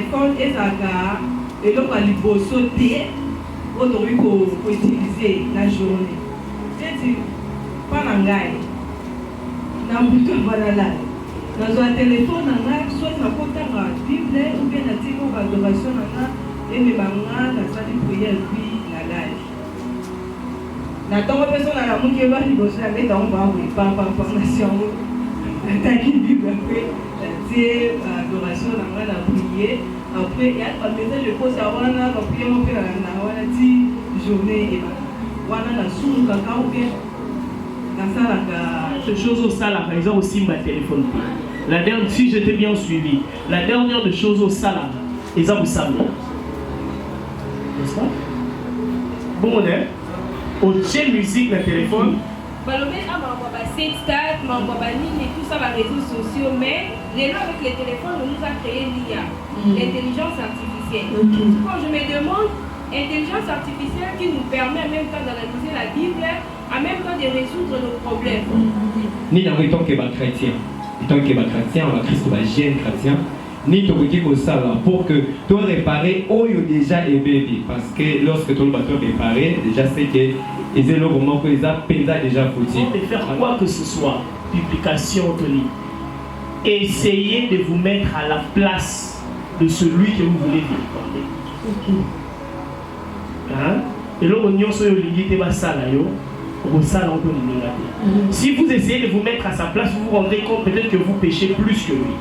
téléphone et ça et donc à l'hyposoté aujourd'hui pour utiliser la journée. J'ai dit pas l'angaï, n'a plutôt voilà là. Dans un téléphone soit na kota la Bible ou bien na tiko adoration et mes bangas na salle de prière puis la live. Na tant que personne à la monde qui va libérer avec dans va oui pas nation. La Bible après c'est adoration na prier après il y a un message de pose à wana la prière on fait na wana ti journée et wana na sous kaka ou bien na sala quelque chose au sala par exemple aussi ma téléphone. La dernière, si j'étais bien suivi, la dernière des choses au salam, ils ont savent. N'est-ce pas? Bon, on est au tien musique, le téléphone. Balomé a m'envoie site start, m'envoie ligne et tout ça les réseaux sociaux, mais les gens avec les téléphones on nous a créé l'IA, l'intelligence artificielle. Quand je me demande, intelligence artificielle qui nous permet en même temps d'analyser la Bible, en même temps de résoudre nos problèmes. Ni dans le temps que les chrétiens. Tant que les chrétiens, les Christ va jeune chrétien, ni tout petit que ça là pour que tu réparer où il déjà est bébé parce que lorsque ton bateau est réparé, déjà c'est que ils ont le moment que ils ont déjà foutu. De faire quoi que ce soit, publication, Tony. Essayez de vous mettre à la place de celui que vous voulez recorder. Hein? Et là, on y a sur le limite de ça là yo. Si vous essayez de vous mettre à sa place, vous vous rendrez compte peut-être que vous péchez plus que lui.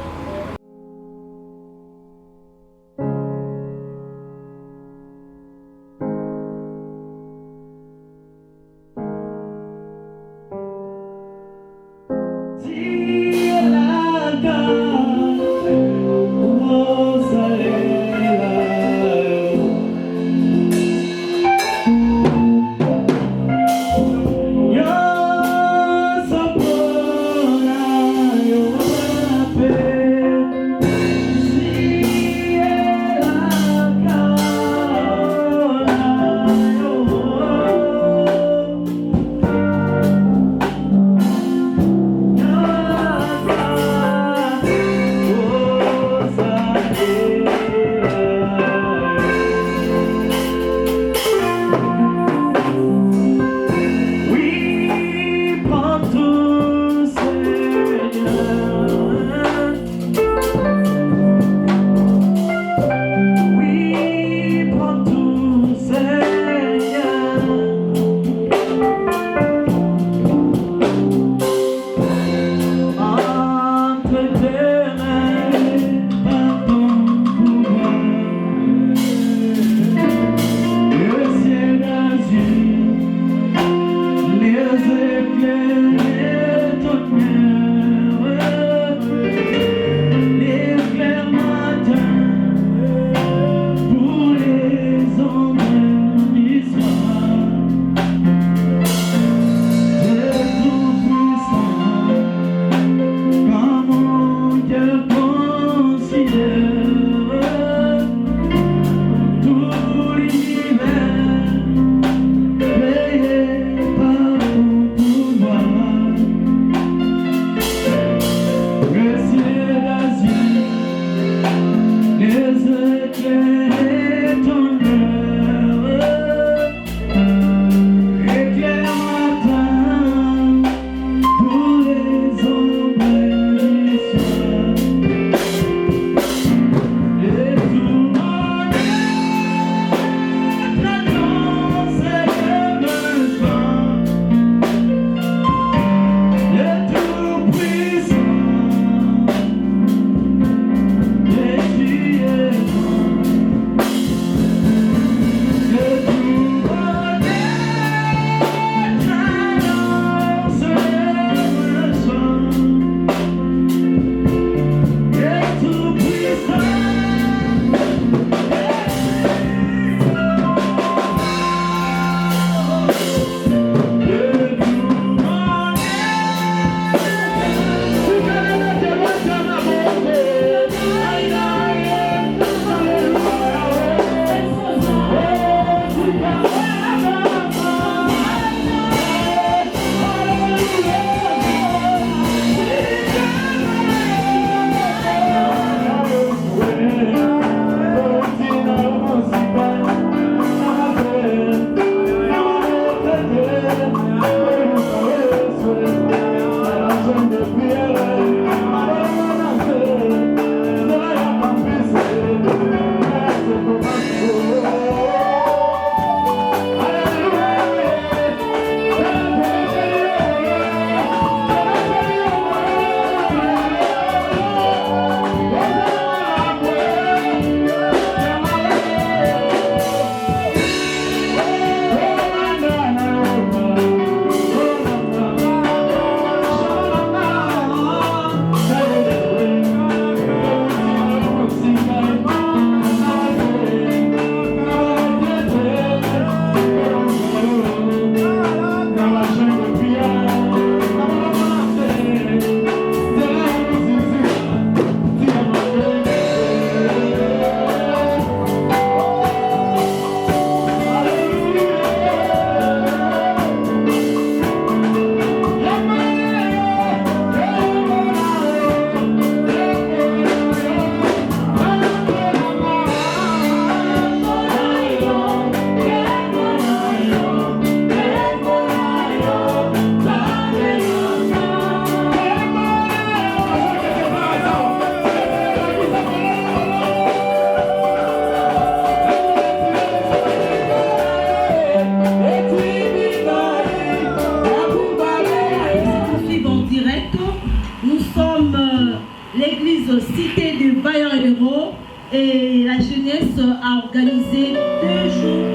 et la jeunesse a organisé 2 jours,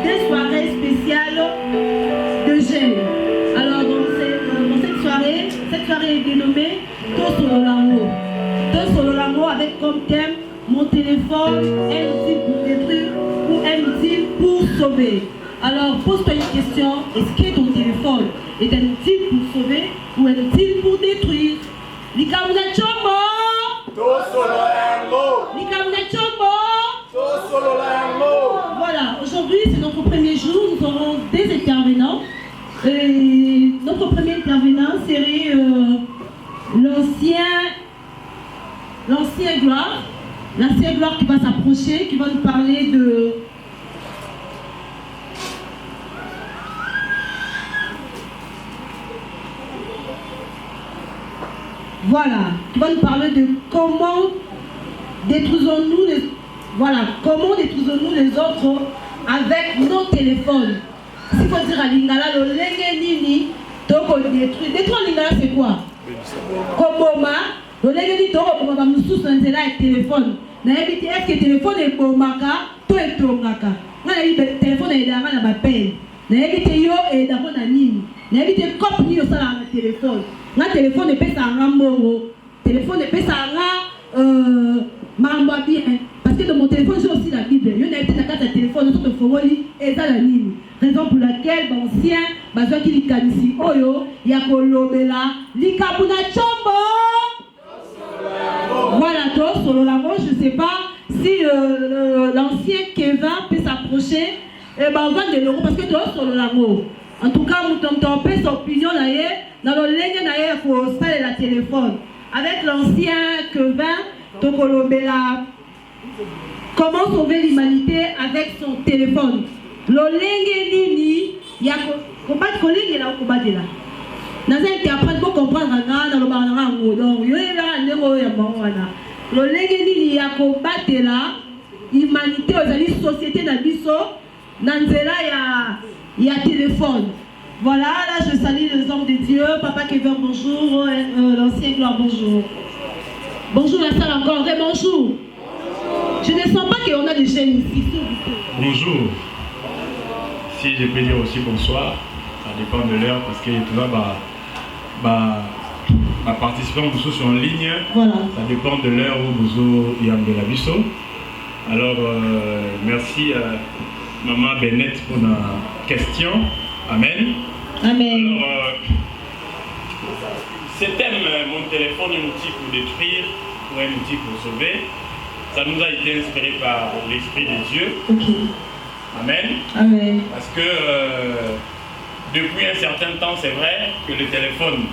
2 soirées spéciales de jeûne. Alors dans cette soirée est dénommée Tous sur l'amour avec comme thème mon téléphone est-il pour détruire ou est-il pour sauver? Alors pose-toi une question, est-ce que ton téléphone est-il pour sauver ou est-il pour détruire? Likamuna Chombo! Voilà, aujourd'hui c'est notre premier jour, nous aurons des intervenants. Et notre premier intervenant serait l'ancien gloire qui va s'approcher, qui va nous parler de qui va nous parler de comment détruisons-nous les autres avec nos téléphones. S'il faut dire à Lingala, le lenge nini, toko détruire Lingala c'est quoi? Koboma, le lenge nini toko boma mususu na nzela ya téléphone. Na yebiti est-ce que téléphone est bomaka, to est tongaka. Na yebiti téléphone est danga na ba peine. Na yebiti yo est danga na nini. Na yebiti cop ni yo sala na téléphone. Na téléphone est pesa ngambongo. Téléphone est pesa nga mambo bien. Parce que dans mon téléphone j'ai aussi la Bible. Yo na yebiti na carte de téléphone sur le fogoli et ça la nini. Raison pour laquelle l'ancien bazwa ki likanisi oyo ya kolobela likabuna chombo. Voilà, toi sur le lamo, je ne sais pas si l'ancien Kevin peut s'approcher. Et ben on va de l'euro parce que toi sur le lamo. En tout cas, nous t'entendons pas son opinion là dans le ligne là pour installer la téléphone. Avec l'ancien Kevin, donc kolobela comment sauver l'humanité avec son téléphone. Lolenge nini ya combattre collègue là combattre là. Naza qui apprendre pour comprendre ngana lo bana ngo donc yo ela ndeko ya bangwana. Lolenge nini ya combattre là humanité aux société na biso na nzela ya téléphone. Voilà, là je salue les hommes de Dieu, papa Kevin bonjour, l'ancien gloire bonjour. Bonjour la salle encore, bonjour. Je ne sens pas qu'on a des jeunes ici. Bonjour. Si je peux dire aussi bonsoir, ça dépend de l'heure parce que tu vois, ma participant vous sur en ligne, voilà. Ça dépend de l'heure où vous y avez la biso. Alors, merci Maman Bennett pour la question. Amen. Amen. Alors, ce thème, mon téléphone est un outil pour détruire ou un outil pour sauver, ça nous a été inspiré par l'Esprit de Dieu. Okay. Amen. Amen. Parce que depuis un certain temps, c'est vrai que le téléphone,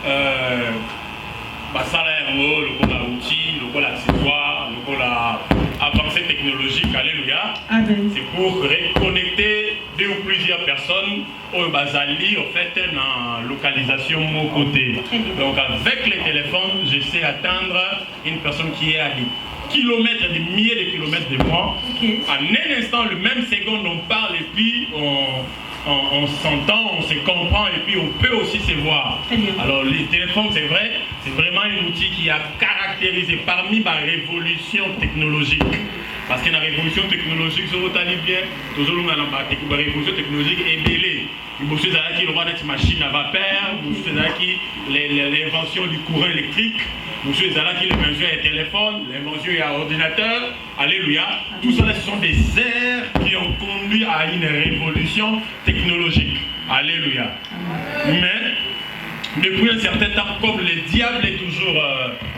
ça a un rôle, le outil, le accessoire, le avancée technologique, alléluia. Amen. C'est pour reconnecter 2 ou plusieurs personnes au Bazali, au fait, dans localisation mon côté. Donc avec les téléphones, je sais atteindre une personne qui est à des kilomètres, des milliers de kilomètres de moi. Okay. En un instant, le même seconde, on parle et puis on s'entend, on se comprend et puis on peut aussi se voir. Alors les téléphones, c'est vrai, c'est vraiment un outil qui a caractérisé parmi ma révolution technologique. Parce que la révolution technologique, si vous allez bien, toujours la révolution technologique est mêlée. Vous savez qu'il y a une machine à vapeur, vous savez l'invention du courant électrique, vous savez qu'il y a l'invention du téléphone, l'invention du ordinateur, alléluia. Tout cela, ce sont des ères qui ont conduit à une révolution technologique. Alléluia. Mais depuis un certain temps, comme le diable est toujours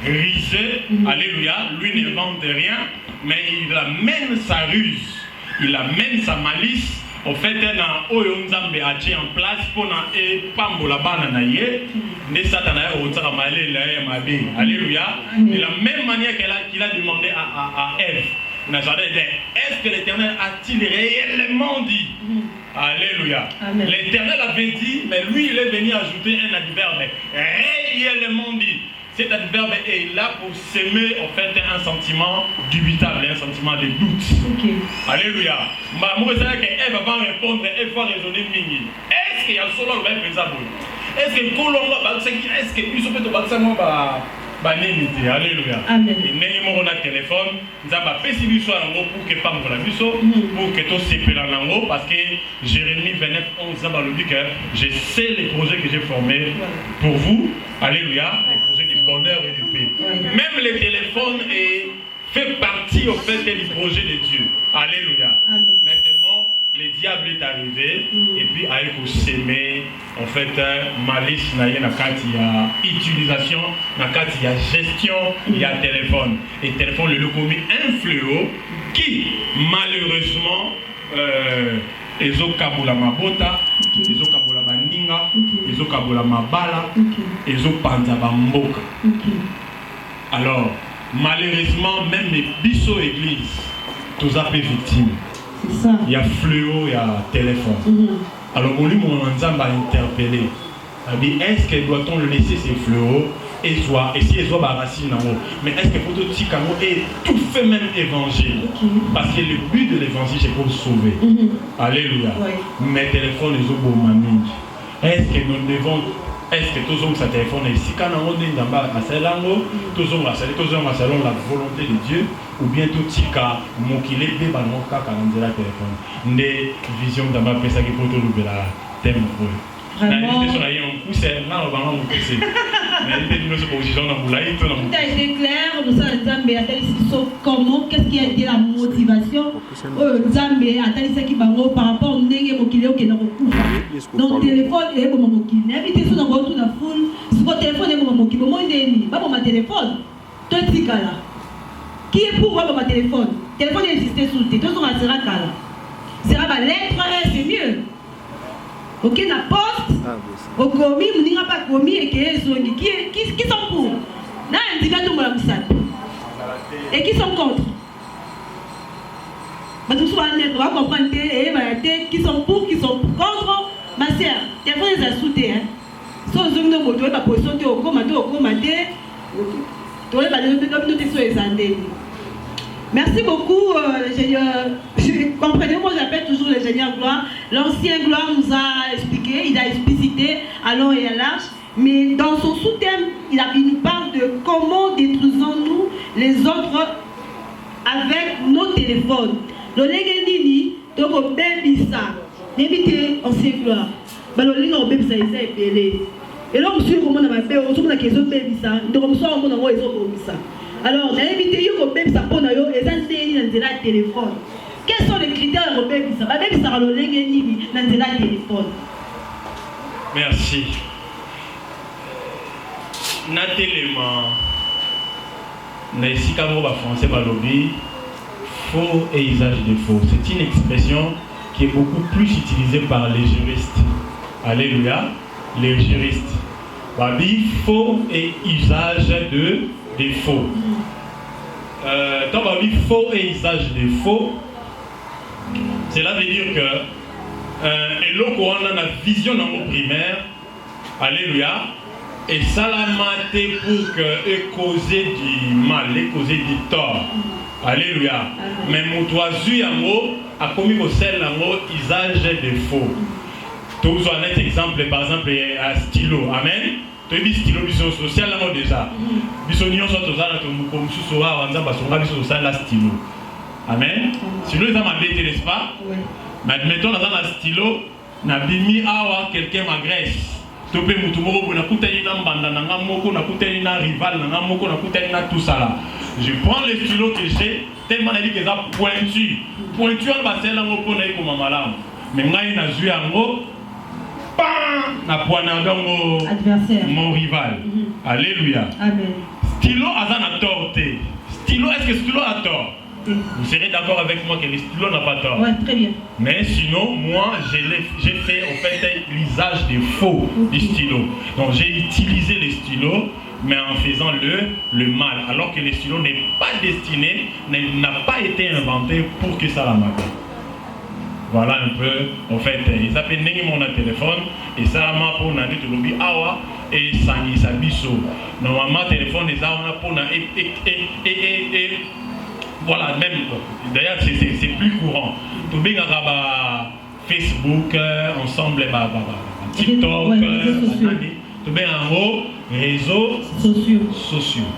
risé, alléluia, lui n'invente rien, mais il amène sa ruse, il amène sa malice. En fait, Oyonzambe a mis en place pour pambola bana na ye, ne satana otara malé la mabe. Alléluia. De la même manière qu'il a demandé à Ève, est-ce que l'Éternel a-t-il réellement dit? Alléluia. L'Éternel avait dit, mais lui il est venu ajouter un adverbe, réellement dit. Cet adverbe est là pour s'aimer en fait un sentiment dubitable, un sentiment de doute. Okay. Alléluia. Moi, je sais qu'elle va répondre, elle va raisonner mingi. Est-ce qu'il y a solo le même exemple? Est-ce que Colombo, est-ce que nous sommes peut-être banimité. Alléluia. Amen. Et n'ayons pas téléphone, nous avons fait si biso pour que pas la biso, pour que tout s'épelle en ango, parce que Jérémie 29, 11 ans le dit que je sais les projets que j'ai formés pour vous. Alléluia. Les projets de bonheur et de paix. Même les téléphones fait partie au fait du projet de Dieu. Alléluia. Amen. Maintenant, le diable est arrivé et puis a s'aimer en fait malice na kati ya utilisation na kati ya gestion ya téléphone et téléphone le commis un fléau qui malheureusement ezokabula mabota ezokabula baninga ezokabula mabala ezopanza bamboka. Alors malheureusement même les biso église tous a fait victime. Il y a fléau, il y a téléphone. Alors, on lui a interpellé. Est-ce que doit-on le laisser ces fléaux et si il soit racine en haut? Mais est-ce que faut tout et tout fait même évangile? Parce que le but de l'évangile, c'est pour sauver. Alléluia. Mais téléphone, les autres mamie. Est-ce que nous devons. Est-ce que tous hommes sa téléphone est ici quand on est dans la salango, tous hommes la salon la volonté de Dieu ou bien tout tika mon qu'il est des ballons quand on la téléphone. Des visions dans ma pesa qui peut tout le la thème pour. Vraiment. Tout a été clair, nous sommes comment, qu'est-ce qui a été la motivation par rapport au donc téléphone et invité sur la foule, sur le téléphone et téléphone. Qui est pour voir mon téléphone? Téléphone existait sous le téléphone, c'est la lettre, c'est mieux. Ok, la poste, au commis, on n'ira pas commis et qui sont pour? Là, un indicateur de la et qui sont contre? On va comprendre qui sont pour, qui sont contre. Ma sœur, il y a pas des soutien. Si on a une position de merci beaucoup, l'ingénieur. Comprenez-moi, j'appelle toujours l'ingénieur Gloire. L'ancien Gloire nous a expliqué, il a explicité à long et à large. Mais dans son sous-thème, il nous parle de comment détruisons-nous les autres avec nos téléphones. Le Legendini, donc au Bébissa, n'évitez ancien Gloire. Le Legendini au Bébissa, il s'est épelé. Et là, monsieur, comment on a fait? On a question de Bébissa. Donc, on a Bébissa. Alors, on a invité au Bébissa pour nous, et ça, c'est un téléphone. Quels sont les critères au Bébissa? Le Bébissa, le Legendini, dans le téléphone. Merci. Nathalie, Naïsika Moba français Balobi, faux et usage de faux. C'est une expression qui est beaucoup plus utilisée par les juristes. Alléluia, les juristes. Babi, faux et usage de faux. Quand Babi, faux et usage de faux, cela veut dire que et l'eau qu'on a la vision dans mon primaire, alléluia, et ça l'a maté pour que causer du mal, causer du tort. Alléluia. Mais mon toisu yango a commis au sel yango usage de faux. Tous un exemple, par exemple, un stylo. Amen. Tu dis stylo, biso social yango déjà. Biso nion soit aux ans, comme sous soir, en disant, parce biso social la stylo. Amen. Stylo, ils ont ma bête, n'est-ce pas? Mais admettons, dans un stylo, n'a bimi awa, quelqu'un m'agresse. Topé mutumoro, na kutani na mbanda na ngamoko, na kutani na rival na ngamoko, na kutani na tout ça là. Je prends les stylos que j'ai, tellement dit que ça pointu. Pointu en bas, c'est là où on est comme un malade. Mais moi, il a joué en haut, bam, na poignardant mon rival. Alléluia. Amen. Stylo a un tort. Stylo, est-ce que stylo a tort? Vous serez d'accord avec moi que le stylo n'a pas tort. Oui, très bien. Mais sinon, moi, j'ai fait en fait l'usage des faux du stylo. Donc j'ai utilisé les stylos, mais en faisant le mal. Alors que le stylo n'est pas destiné, n'a pas été inventé pour que ça la marque. Voilà un peu, en fait, ils appellent mon téléphone, et ça m'a pour n'a dit le lobby awa, et ça n'y s'abisso. Normalement, téléphone, les armes pour n'a et voilà, même, d'ailleurs, c'est plus courant. Tout bien, Facebook, ensemble, TikTok, tout bien en haut, réseaux sociaux.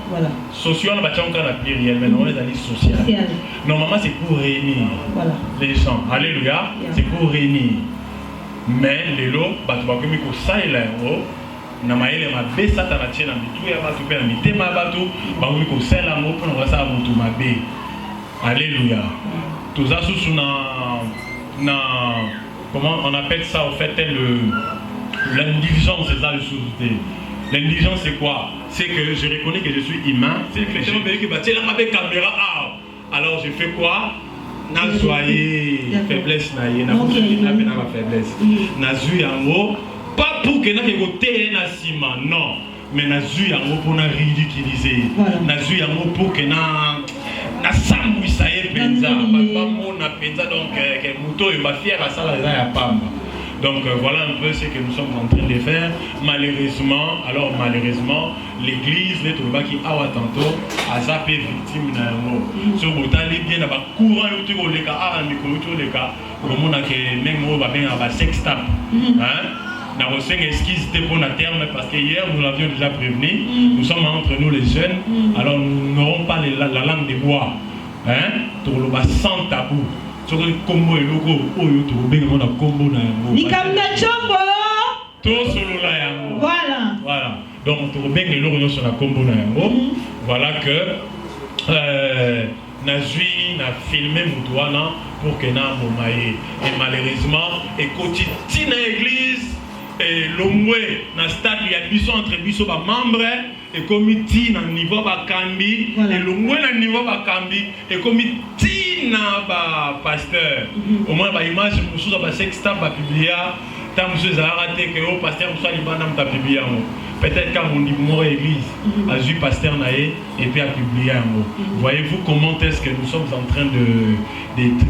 Voilà. Sociaux, on a battu encore la pluriel, mais on est dans les sociales. Normalement, c'est pour réunir les gens. Alléluia. C'est pour réunir. Mais les lots, tu vas comme ça et là, na maele mabe sata na tiena mitu ya batu pe na mitema batu ba ko sala mo pour na sa mutu mabe. Alléluia. Tout ça sous na comment on appelle ça au fait l'indigence, c'est ça le sous-côté. L'indigence c'est quoi? C'est que je reconnais que je suis humain, c'est que les gens me disent que bah tiens là ma caméra alors je fais quoi? Na soyez faiblesse na yé na ma faiblesse. Na zu yango pas pour que na côté na sima non, mais na zu yango pour na ridiculiser. Na zu yango pour que na sambu ça y est penza pas mon na penza donc que muto et ma fière à ça là ya pamba. Donc voilà un peu ce que nous sommes en train de faire. Malheureusement, l'église n'est pas qui a tantôt a zappé victime d'un mot. Sur le bien dans le courant autour de cas, le cas, comme on a que même mot va bien avoir sextap. Nous avons une esquisse de bon terme parce que hier nous l'avions déjà prévenu. Nous sommes entre nous les jeunes, alors nous n'aurons pas la langue de bois. Pour le bas sans tabou. Sur le combo et logo, on a combo na voilà. Donc on bien que logo sur la combo na voilà que Nazui n'a filmé Moutouana pour que na momaye et malheureusement et quotidien à l'église et l'omoué na stade il y a biso entre biso ba membre et comité na niveau ba kambi et l'omoué na niveau ba kambi et comité na ba pasteur au moins ba image musuza ba sexta ba publier tant musuza raté que au pasteur musuza libanda mta publier peut-être quand on dit mort église a vu pasteur naé et puis a publié un mot. Voyez-vous comment est-ce que nous sommes en train de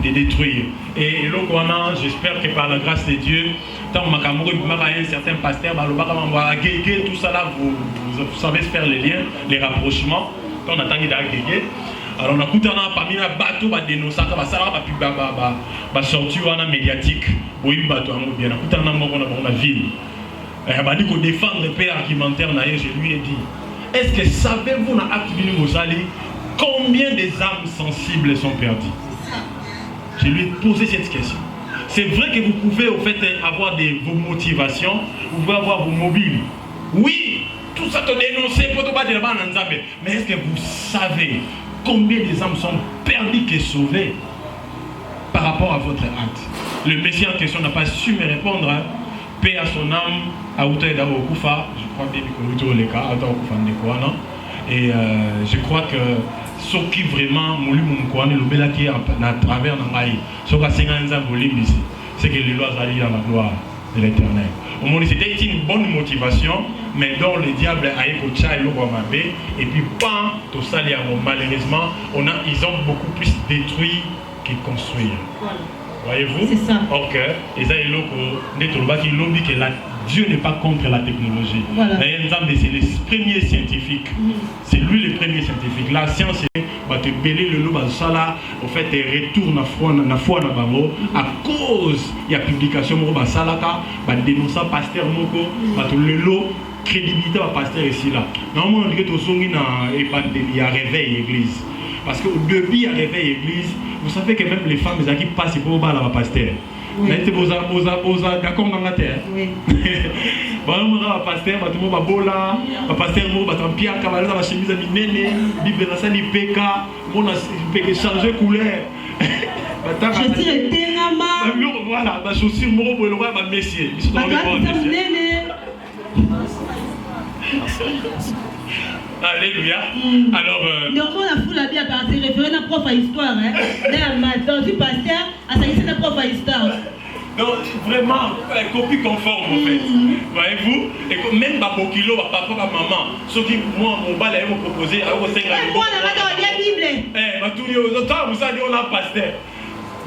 détruire. Et là, j'espère que par la grâce de Dieu, tant que certains pasteurs, tout ça là, vous savez faire les liens, les rapprochements. Quand on attend qu'il y ait alors on a coûté parmi les bateaux, on a dénoncé, on a sorti un médiatique, on a coûté la ville. Il m'a dit qu'on défend le père argumentaire, je lui ai dit, est-ce que savez-vous dans l'acte de Mosali combien des âmes sensibles sont perdues? Je lui ai posé cette question. C'est vrai que vous pouvez au fait avoir vos motivations, vous pouvez avoir vos mobiles. Oui, tout ça te dénoncer pour te battre là-bas en Nzambé. Mais est-ce que vous savez combien des âmes sont perdues et sauvées par rapport à votre acte? Le Messie en question n'a pas su me répondre. Paix à son âme, à Outa Dao Koufa, je crois bien que les cas, à Koufa Ndekouana. Et je crois que ce qui vraiment moulu mon coin, le bel qui est à travers Nangaï, ce qui a 50 ans pour l'ici, c'est que les lois allient dans la gloire de l'éternel. Au moins, c'était une bonne motivation, mais dont le diable a écouté et l'Obamabé, et puis, pas tout ça, malheureusement, ils ont beaucoup plus détruit qu'ils construisent. Voyez-vous? C'est ça. Ok. Et ça, il que Dieu n'est pas contre la technologie. Voilà. C'est le premier scientifique. C'est lui le premier scientifique. La science, c'est te belé le loup, ça au fait, retourne à foi à cause de la publication, dénoncer pasteur Moko, le lot, crédibilité à pasteur ici là. Normalement, il y a réveil église. Parce qu'au début, il y a réveil église. Vous savez que même les femmes qui passent pour le pasteur. Mais vous êtes d'accord dans la terre. Oui. Le pasteur, tout le monde bola, le pasteur, il va la chemise à minene, il va changer couleur. Je tire le voilà, la chaussure, le roi, messieurs. Alléluia. Alors. Mais on a fou la bien parce que référé à prof à histoire. Dans du pasteur, à ça y est, c'est prof à histoire. Non, vraiment, copie conforme en fait. Voyez-vous? Et même Bakokilo, papa, maman, ceux qui, moi, mon bal, ils m'ont proposé. Moi, on a la Bible. On a pasteur.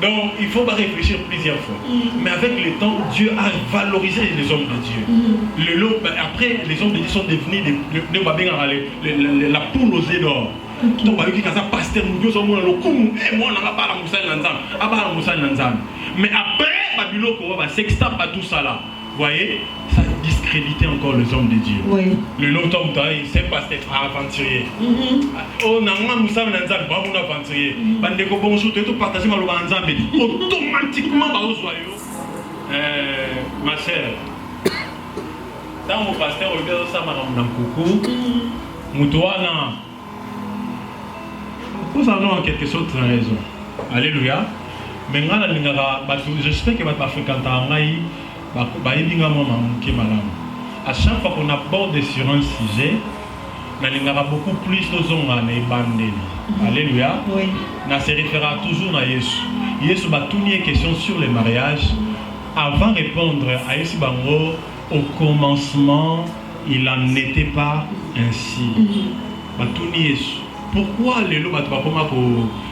Donc, il faut réfléchir plusieurs fois. Mais avec le temps, Dieu a valorisé les hommes de Dieu. Après, les hommes de Dieu sont devenus la poule aux œufs d'or. Donc, pasteur, mais après, tout ça là, vous voyez, ça discréditer encore les hommes de Dieu. Oui. Le lot homme c'est pas être aventurier. Oh nanga musam na nzambe ba mona aventurier. Bande ko bonjour tout partager maloba nzambe. Automatiquement ba ozoyo. Ma sœur. Dans mon pasteur au lieu de ça madame Nankoukou. Mutoana. Nous avons en quelque sorte raison. Alléluia. Mais j'espère que votre fréquentation à chaque fois qu'on aborde sur un sujet, il y aura beaucoup plus de gens Alléluia. On se référera toujours à Jésus. Jésus va tourner une question sur le mariage. Avant de répondre à Jésus, au commencement, il n'en était pas ainsi. Pourquoi les lois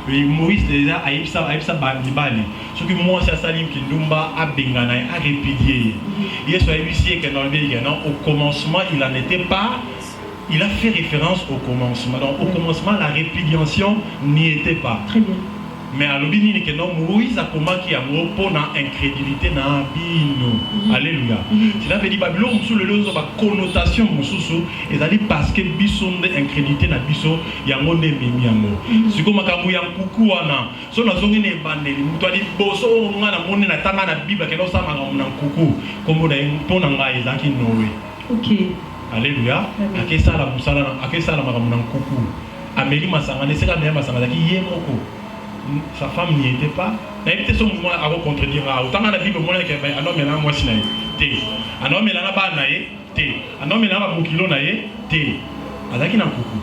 Moïse déjà a eu ça bandibali. Ce que moi c'est Salim qui Lumba a bengana a répudié. Il soit huissier que au commencement il n'en était pas. Il a fait référence au commencement. Donc au commencement la répudiation n'y était pas. Très bien. Mais à l'obéni que non Moïse a combattu à moi pour l'incrédulité na bino. Alléluia. Cela veut dire Babylone sous le lot de connotation mususu et ça dit parce que bison de incrédulité na biso yango ne memi yango. Si comme makambo ya kuku wana so na zongi ne bandeli muto ali boso nga na moni na tanga na bible ke no sama na kuku comme na pona ngai ezaki nowe. OK. Alléluia. Akesa la musala akesa la makambo na kuku. Ameli masanga ne seka me masanga ki yemoko. Sa femme n'y était pas. Il y a son mouvement à contredire. Autant dans la Bible, un homme est là, moi, c'est un homme est là, un homme est là, un kilo naïe, azaki na kuku.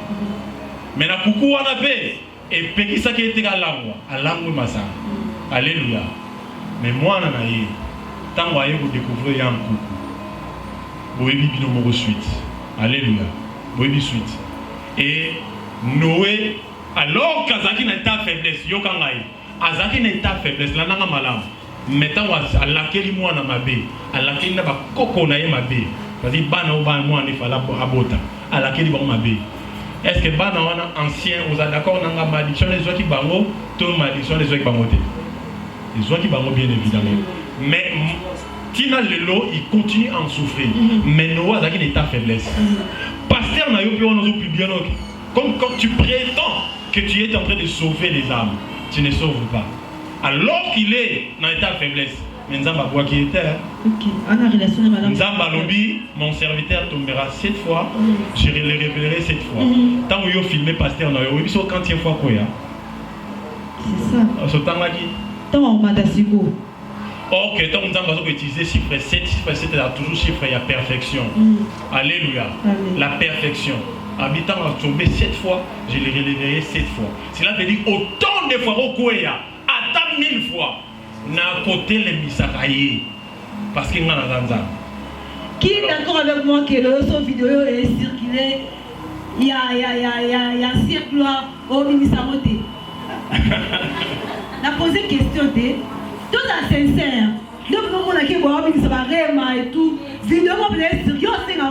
Mais na kuku on a fait et peki ça qui était à langue massa. Alléluia. Mais moi on a eu tant voyez vous découvrir un kuku. Vous avez bino mo suite. Alléluia. Vous avez suite. Et Noé alors qu'Azaki n'a pas faiblesse, yokangai. Azaki n'a pas faiblesse, la nanga malam. Mettons à laquelle moi na mabe, à laquelle n'a pas coco na mabe. Parce que bana ou bana moi ne fala abota. À laquelle ba mabe. Est-ce que bana wana ancien, vous êtes d'accord nanga malédiction les autres qui bango, tout malédiction les autres qui bango. Les autres qui bango bien évidemment. Mais Tina Lelo, il continue à en souffrir. Mais Noah Azaki n'a pas faiblesse. Pasteur na yo pi on nous publier donc. Comme quand tu prétends que tu es en train de sauver les âmes, tu ne sauves pas. Alors qu'il est dans l'état de faiblesse, mais Nzamba boit qui était. OK. On a relation madame. Nzamba lobby, mon serviteur tombera 7 fois, je le révélerai 7 fois. Tant que vous filmez pasteur, vous savez quand il fois quoi? C'est ça. Ce temps-là qui? Tant on m'a d'assigo. Ok, tant que Nzamba va utiliser chiffre 7, chiffre 7 est toujours chiffre, il y a perfection. Alléluia. La perfection. Habitant a tombé 7 fois, je le relèverai 7 fois. Cela veut dire autant de fois au Kouya, attends 1000 fois, n'a côté les misakaye. Parce qu'il y a un Qui est d'accord avec moi que le vidéo est circulé? Il y a un cirque au ministère. La posé question de tout à sincère. Donc, on a dit que ça va et tout. Vidéo, on peut dire que c'est un vidéo.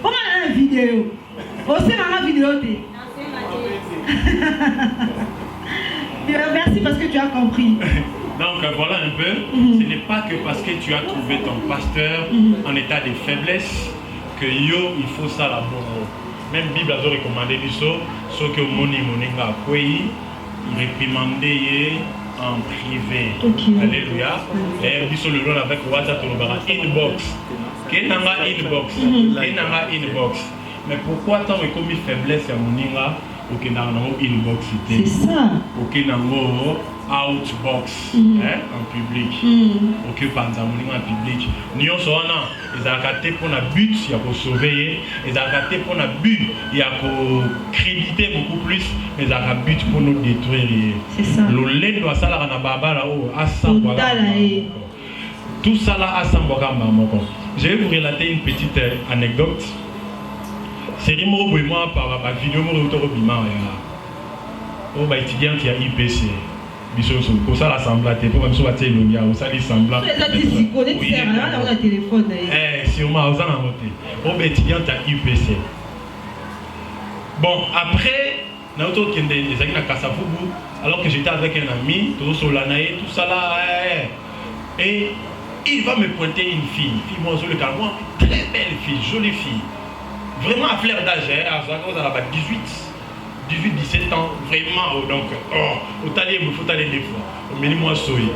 On a une vidéo. Aussi dans la vidéo. Merci parce que tu as compris. Donc voilà un peu, ce n'est pas que parce que tu as trouvé ton pasteur en état de faiblesse que il faut ça la bonne. Même Bible a recommandé du saut, ce que moni moninga kwei, il réprimandait en privé. Alléluia. Et il le rôle avec WhatsApp inbox. Qu'est-ce inbox? Mais pourquoi tant que comme faiblesse à moninga au inbox? C'est ça. Au outbox en public. Ok, pendant en public. Nous sommes ils ont gâté pour la but, il y a pour sauver, ils ont gâté pour la but, il y a pour créditer beaucoup plus, mais ils ont but pour nous détruire. C'est ça. Le lait doit ça là, tout ça là, je vais vous relater une petite anecdote. C'est moi par la vidéo où étudiant qui a IPC. Pour ça, l'assemblage, pour même si on a l'assemblage. Tu as un téléphone. Sûrement, vous en avez noté. Étudiant qui a IPC. Bon, après, alors que j'étais avec un ami, tout ça là, et il va me pointer une fille, moi, je le calme, très belle fille, jolie fille. Vraiment à fleur d'âge, à 18, 17 ans, vraiment, donc, il faut aller des fois. Mais moi, soy.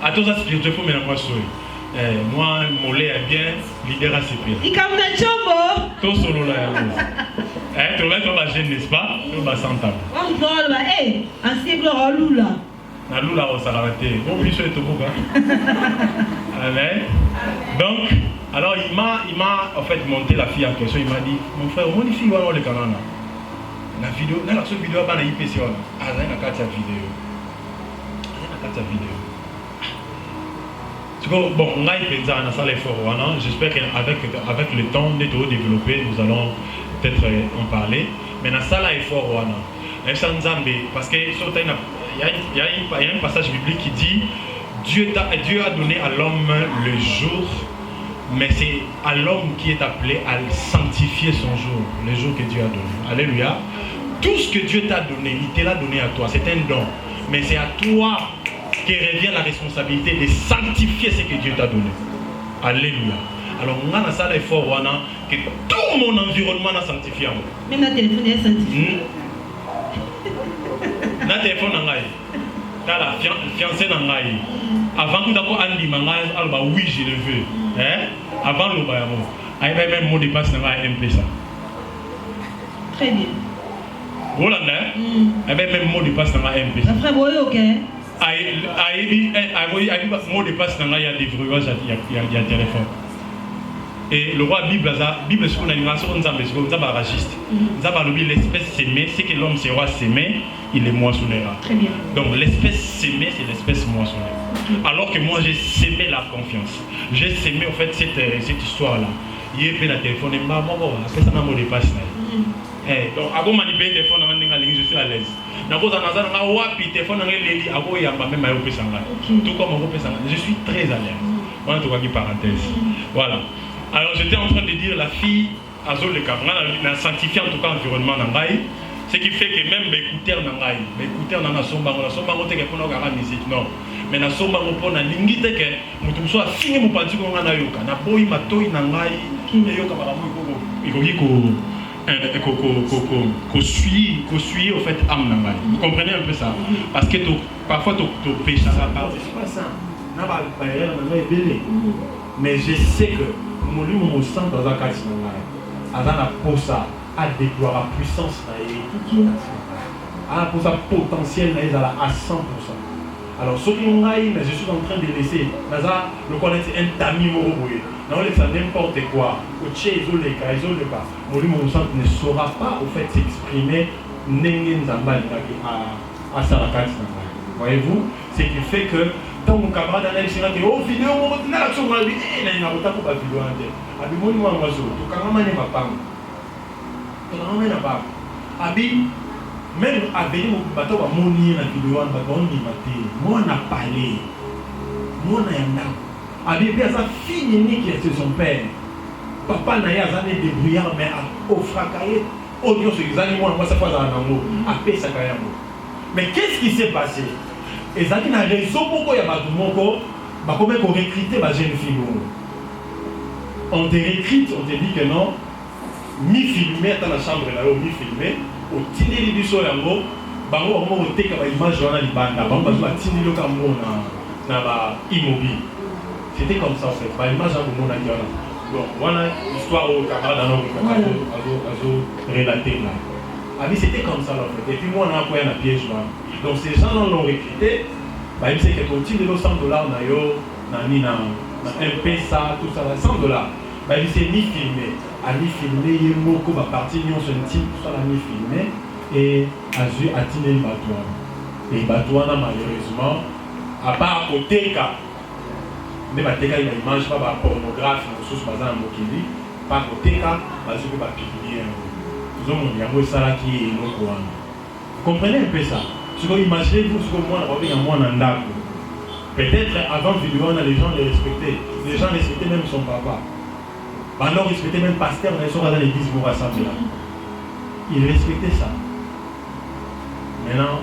À tous les spirituels, il faut me moi, soy. Moi, mon lait est bien, leader à ses pieds. Il comme un chombo. Tout solo là, tu vas pas jeune, n'est-ce pas? Tu vas s'entendre. On va, ancien gloire Lula. Na Lula, on s'est arrêté. Bon, oui, je suis tout beau. Amen. Donc, alors il m'a en fait monté la fille en question. Il m'a dit, mon frère, mon fille va voir le canal. La vidéo, dans la vidéo, il y a une IPC. Ah, il y a une carte vidéo. Bon, on a une dans la salle effort. J'espère qu'avec le temps de développer, nous allons peut-être en parler. Mais dans la salle effort, parce qu'il y a un passage biblique qui dit Dieu a donné à l'homme le jour, mais c'est à l'homme qui est appelé à sanctifier son jour, le jour que Dieu a donné. Alléluia. Tout ce que Dieu t'a donné, il te l'a donné à toi, c'est un don. Mais c'est à toi qui revient la responsabilité de sanctifier ce que Dieu t'a donné. Alléluia. Alors, on a ça l'effort que tout mon environnement a sanctifié. Même la téléphone est sanctifiée. Na téléphone nangai. Dans la fiancée nangai. Avant que d'abord Andy mangai, alba oui je le veux. Avant le bayamo. Aïe même mot de passe nangai MP ça. Très bien. Voilà même mot de passe nangai MP ça. Frère Boyo ok. Aïe mot de passe nangai il y a des verrouillages, il y a téléphone. Et le roi Bible, ce qu'on a dit, c'est un ragiste. L'espèce sémée, c'est que l'homme sera sémé, il est moissonnera. Très bien. Donc l'espèce sémée, c'est l'espèce moissonnée. Alors que moi, j'ai sémé la confiance. J'ai sémé en fait cette histoire-là. Il y a un téléphone, c'est un mot de passe. Donc, avant de manipuler le téléphone, je suis à l'aise. Tout comme je suis très à l'aise. Voilà, tout cas, parenthèse. Voilà. Alors j'étais en train de dire la fille Azol le Cabran a sanctifié en tout cas l'environnement Nangaï, ce qui fait que même l'écouteur Nangaï, l'écouteur Nana Sombango, la Sombango te pour la musique, non. Mais la Sombango pour la lingi te que nous soit fini mon parti qu'on a yoka, na boy matoi Nangaï, et yoka baramu qu'on suit au fait âme Nangaï. Vous comprenez un peu ça? Parce que parfois tu pêches ça part. C'est pas ça. N'a pas belé. Mais je sais que mon lui mon sang dans un cas a pour ça à déployer la puissance pour sa potentiel à 100%. Alors ce qui mais je suis en train de laisser le connaître un tamis moroboué non ça n'importe quoi au tché le cas mon lui mon sang ne saura pas au fait s'exprimer nengen zambali à Sarakati. Voyez-vous, ce qui fait que tant mon camarade a dit oh vidéo on a la chose on a dit il a une autre pas vidéo en tête abi moi moi zo to quand même n'est pas abi même abi mon bateau va monir la vidéo en bas on y maté moi n'a parlé moi n'a yanda abi bien ça fini qui est son père papa n'a ya zané débrouillard mais au fracaillé audio sur les animaux moi ça fois dans nango a paix ça kayamo. Mais qu'est-ce qui s'est passé? Et ça qui n'a raison pourquoi il y a pas de monde comment on recrute ma jeune fille. On te recrute, on te dit que non, mi filmé dans la chambre là, mi filmé, au tini du sol en gros, bango on te que image dans la banda, bango va tini le cambo na ba immobile. C'était comme ça en fait, ba image en gros na diana. Donc voilà l'histoire au camarade dans nos relater là. Ah, c'était comme ça en fait. Et puis moi on a appris un piège là. Donc ces gens l'ont recruté, bah, ils disent que quand il y a $100 un PSA, tout ça, $100. Bah, il s'est mis filmé. A mis filmé, il y a beaucoup de parties, ils ont un type, tout ça, mis filmé. Et a vu attirer le Batouana. Et le Batouana, malheureusement, à part au TK, mais le TK, il ne mange pas de pornographie, il ne mange pas de Mokili, par au TK, il ne va pas publier. Ils ont un ça qui est non courant. Vous comprenez un peu ça? Imaginez-vous ce que moi, peut-être avant vidéo, les gens les respectaient. Les gens respectaient même son papa. Alors, ils respectaient même pasteur, ils sont dans l'église pour rassembler. Ils respectaient ça. Maintenant,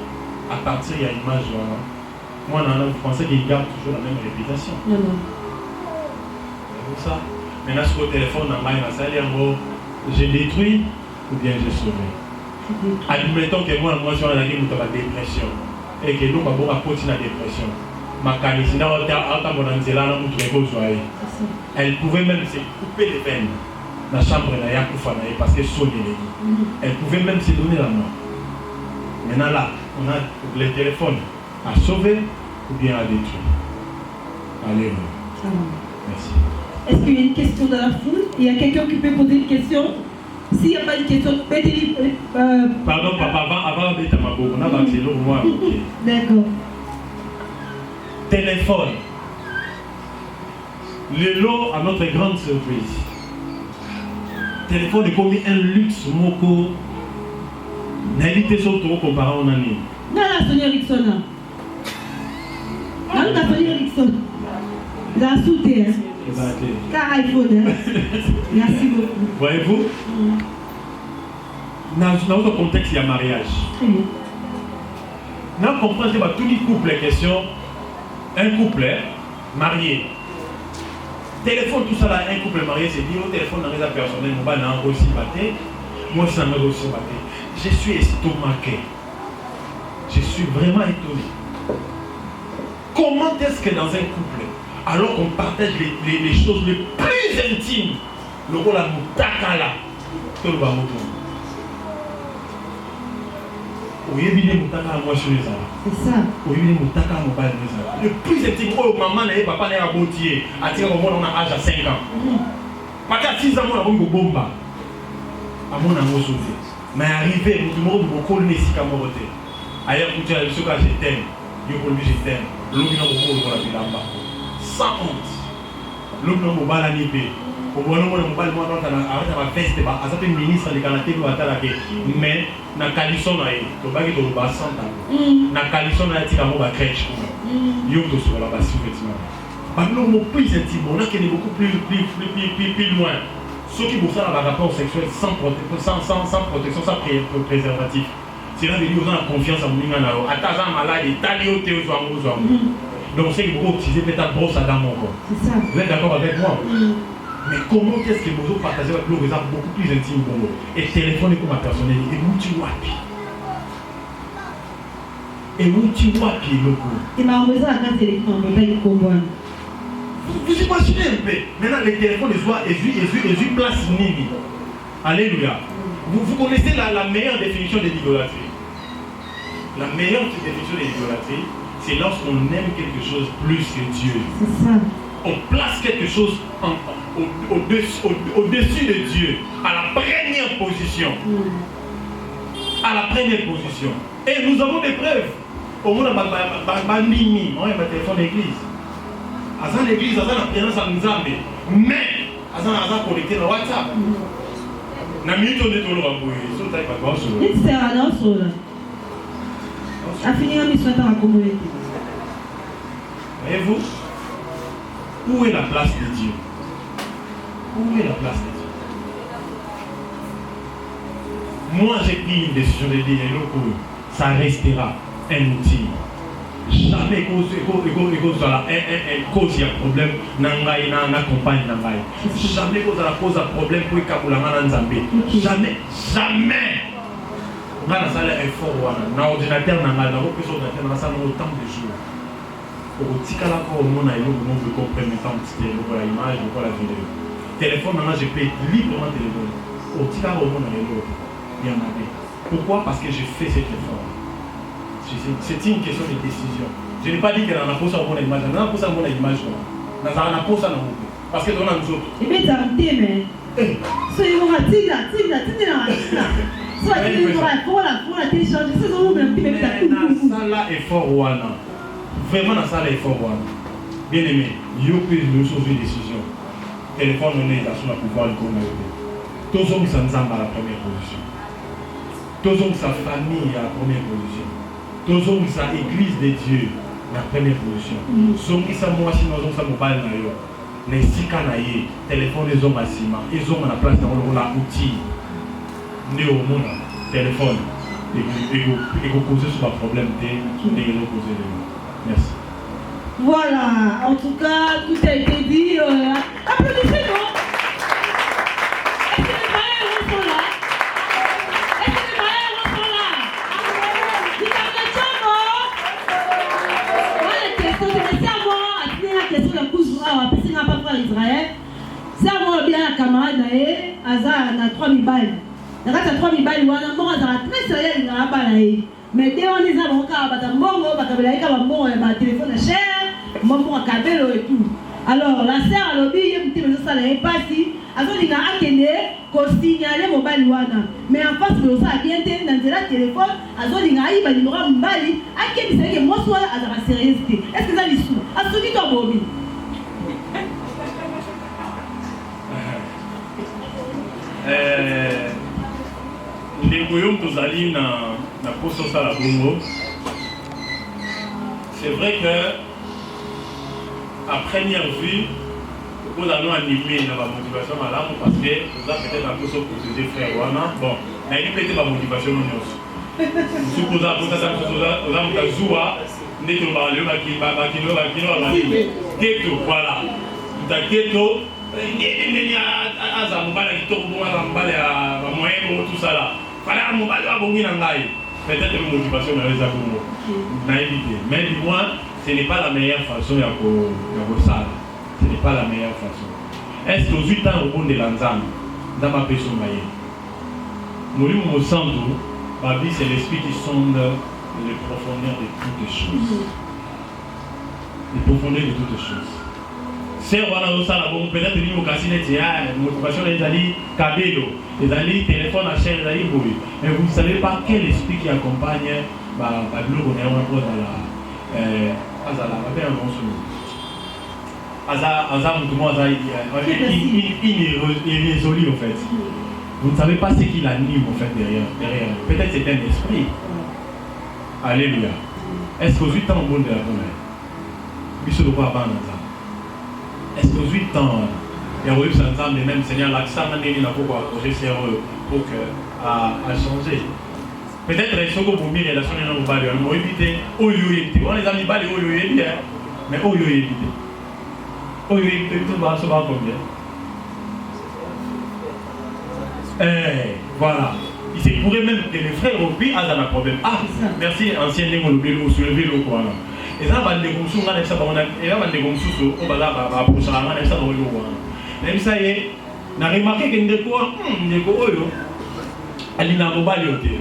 à partir de l'image, Moi, je pensais qu'il garde toujours la même réputation. Non, non. C'est ça. Maintenant, sur le téléphone, j'ai détruit ou bien j'ai sauvé. Admettons que moi, je suis en dépression. Et que nous, on va continuer la dépression. Elle pouvait même se couper les veines dans la chambre parce qu'elle sonnait. Elle pouvait même se donner la mort. Maintenant là, on a le téléphone à sauver ou bien à détruire. Alléluia. Merci. Est-ce qu'il y a une question dans la foule? Il y a quelqu'un qui peut poser une question? S'il n'y a pas de question, pardon papa, avant d'être à ma boue, on a battu l'eau moi. D'accord. Téléphone. Le lot à notre grande surprise. Téléphone est comme un luxe moko. N'hésitez surtout comparé à un année. Non, la Sony Ericsson. Non, la Sony Ericsson. La soutien. Car iPhone. Merci beaucoup. Voyez-vous? Dans notre contexte, il y a mariage. Dans le contexte, il y a tous les couples question. Un couple marié. Téléphone, tout ça là, un couple marié, c'est dit au téléphone dans les personnel, moi je aussi batté. Moi ça m'a aussi batté. Je suis estomaqué. Je suis vraiment étonné. Comment est-ce que dans un couple, alors qu'on partage les choses les plus intimes, le rôle à moutaka là, tout le monde. Oui, c'est ça. Le plus intime, oh maman et papa n'est pas beau-tier. À tirer au monde, on a âge à 5 ans. Parce qu'à 6 ans, on a un bomba. À mon amour sauvé. Mais arrivé, nous devons beaucoup de ici qu'à mon côté. Ailleurs, tu as ce que je t'aime. Je t'aime. L'homme n'a pas beaucoup de là-bas. Sans honte. L'homme n'a pas la nipée. Au moins, on a ma veste, à cette ministre de Canada, mais na calisson na ye, to bagi to ba santa. Na calisson na tika mo ba crèche. Yo to sur la base effectivement. Bah non, mon plus intime, on a qui est beaucoup plus loin. Ceux qui vont faire un rapport sexuel sans protection, sans préservatif. C'est là que nous avons confiance en nous. Attends, malade, et talio théo soit donc c'est que vous utilisez peut-être la brosse à dents encore. C'est ça. Vous êtes d'accord avec moi? Mais comment est-ce que vous partagez avec l'eau beaucoup plus intime pour vous? Et téléphone comme ma personnalité, et où tu vois pied? Et où tu vois pied le coup? Et ma raison à la téléphone, on va y comprendre. Vous imaginez un peu? Maintenant, les téléphones, ils ont place nini. Alléluia. Vous connaissez la meilleure définition de l'idolâtrie. La meilleure définition de l'idolâtrie, c'est lorsqu'on aime quelque chose plus que Dieu. C'est ça. On place quelque chose au-dessus de Dieu, à la première position. À la première position. Et nous avons des preuves. Au monde, on a un téléphone d'église. À l'église, à la présence à nous amener. Mais, à la connecté dans WhatsApp. Na minute on est tout le monde. Il sert à l'autre. A fini la mission dans la communauté. Voyez-vous? Où est la place de Dieu? Où est la place de Dieu? Moi j'ai pris une décision de dire ça restera un outil. Jamais cause il y a un problème n'angai na compagne n'angai. Jamais cause un problème pour kabulanga nzambe. Jamais. On a ça effort na ordinateur n'angai na ko ordinateur na ça autant de jours. Au tikala ko mona yo nombre de compromettant pour la image pour la vidéo. Téléphone maintenant je paye librement téléphone. Au tikala ko mona yo il y en avait. Pourquoi? Parce que j'ai fait cet effort. C'est une question de décision. Je n'ai pas dit qu'elle en a posé à mon image. Elle en a posé à mon image. Elle en a posé à mon image. Parce que nous avons nous autres. Et bien, ça me dit, mais. Soyez vous ratés là, soyez vous ratés, pour la télécharger. C'est vraiment un petit peu ça là est fort, Wana. Vraiment, dans ça là est fort, Wana. Bien aimé, il y a une décision. Téléphone, on est là sur la pouvoir de communauté. Tous les hommes sont à la première position. Tous les hommes sa famille à la première position. Tous les hommes sa église de Dieu la première position. Ceux qui sont moi si nous avons sa mobile na yo, les sika na ye, téléphone les hommes à ciment, ils ont la place dans le outil. Né au monde, téléphone, et vous posez sur le problème de les poser. Merci. Voilà, en tout cas, tout a été dit. Applaudissez, non? Est-ce que les frères sont là? Est-ce que les frères sont là? Dis-moi, question, c'est à moi. La question de la couche, parce qu'il n'a pas frère Israël. C'est à moi, bien la camarade, Aza, na 3000 balles. La carte à 3000 balles, on a mort, Aza, très sérieux, il n'a pas l'aïe. Mais dès on est à mon cas, on téléphone cher, mon cabello et tout. Alors, la sœur a lobby, il me dit ça n'est pas si. Alors, il a attendu qu'on signale mon balouana. Mais en face de ça, bien été dans le téléphone, alors il a eu un numéro de bali. À quel c'est que moi, soit à la sérieuxité. Est-ce que ça dit sous? À ce qui t'en bobby. C'est vrai que à première vue, nous allons animer la motivation madame parce que vous avez peut-être un peu sur protéger frère Wana. Bon, mais il peut être ma motivation nous. Supposons que ça vous a Zoua, n'est-ce pas voilà. Keto, tout ça là. Peut-être une motivation mais du moins, ce n'est pas la meilleure façon de ça. Ce n'est pas la meilleure façon. Est-ce que aux 8 ans au monde de l'ensemble, dans ma personne, nous au centre, ma vie c'est l'esprit qui sonde les profondeurs de toutes les choses. Les profondeurs de toutes les choses. C'est peut-être une motivation les alliés cabello, les alliés téléphone à chair, les alliés bruit. Mais vous ne savez pas quel esprit qui accompagne le gouvernement irrésolu en fait. Vous ne savez pas ce qui l'anime en fait derrière. Peut-être c'est un esprit. Alléluia. Est-ce qu'aux 8 ans au monde de la première est-ce qu'aux 8 ans, il y a eu cet ensemble de même Seigneur, l'accent n'a pas pour que changer. Peut-être que si vous avez une relation avec vous, vous évitez, on les amis, mais on évite. On évite, tout va se voir combien. Voilà. Il pourrait même que les frères au pays aient un problème. Ah, merci, ancien Némo, sur le vélo. Et ça va être comme ça, on va approcher la ça. Même ça y est, on a remarqué que Ndeko Oyo, elle n'a pas de l'hôtel.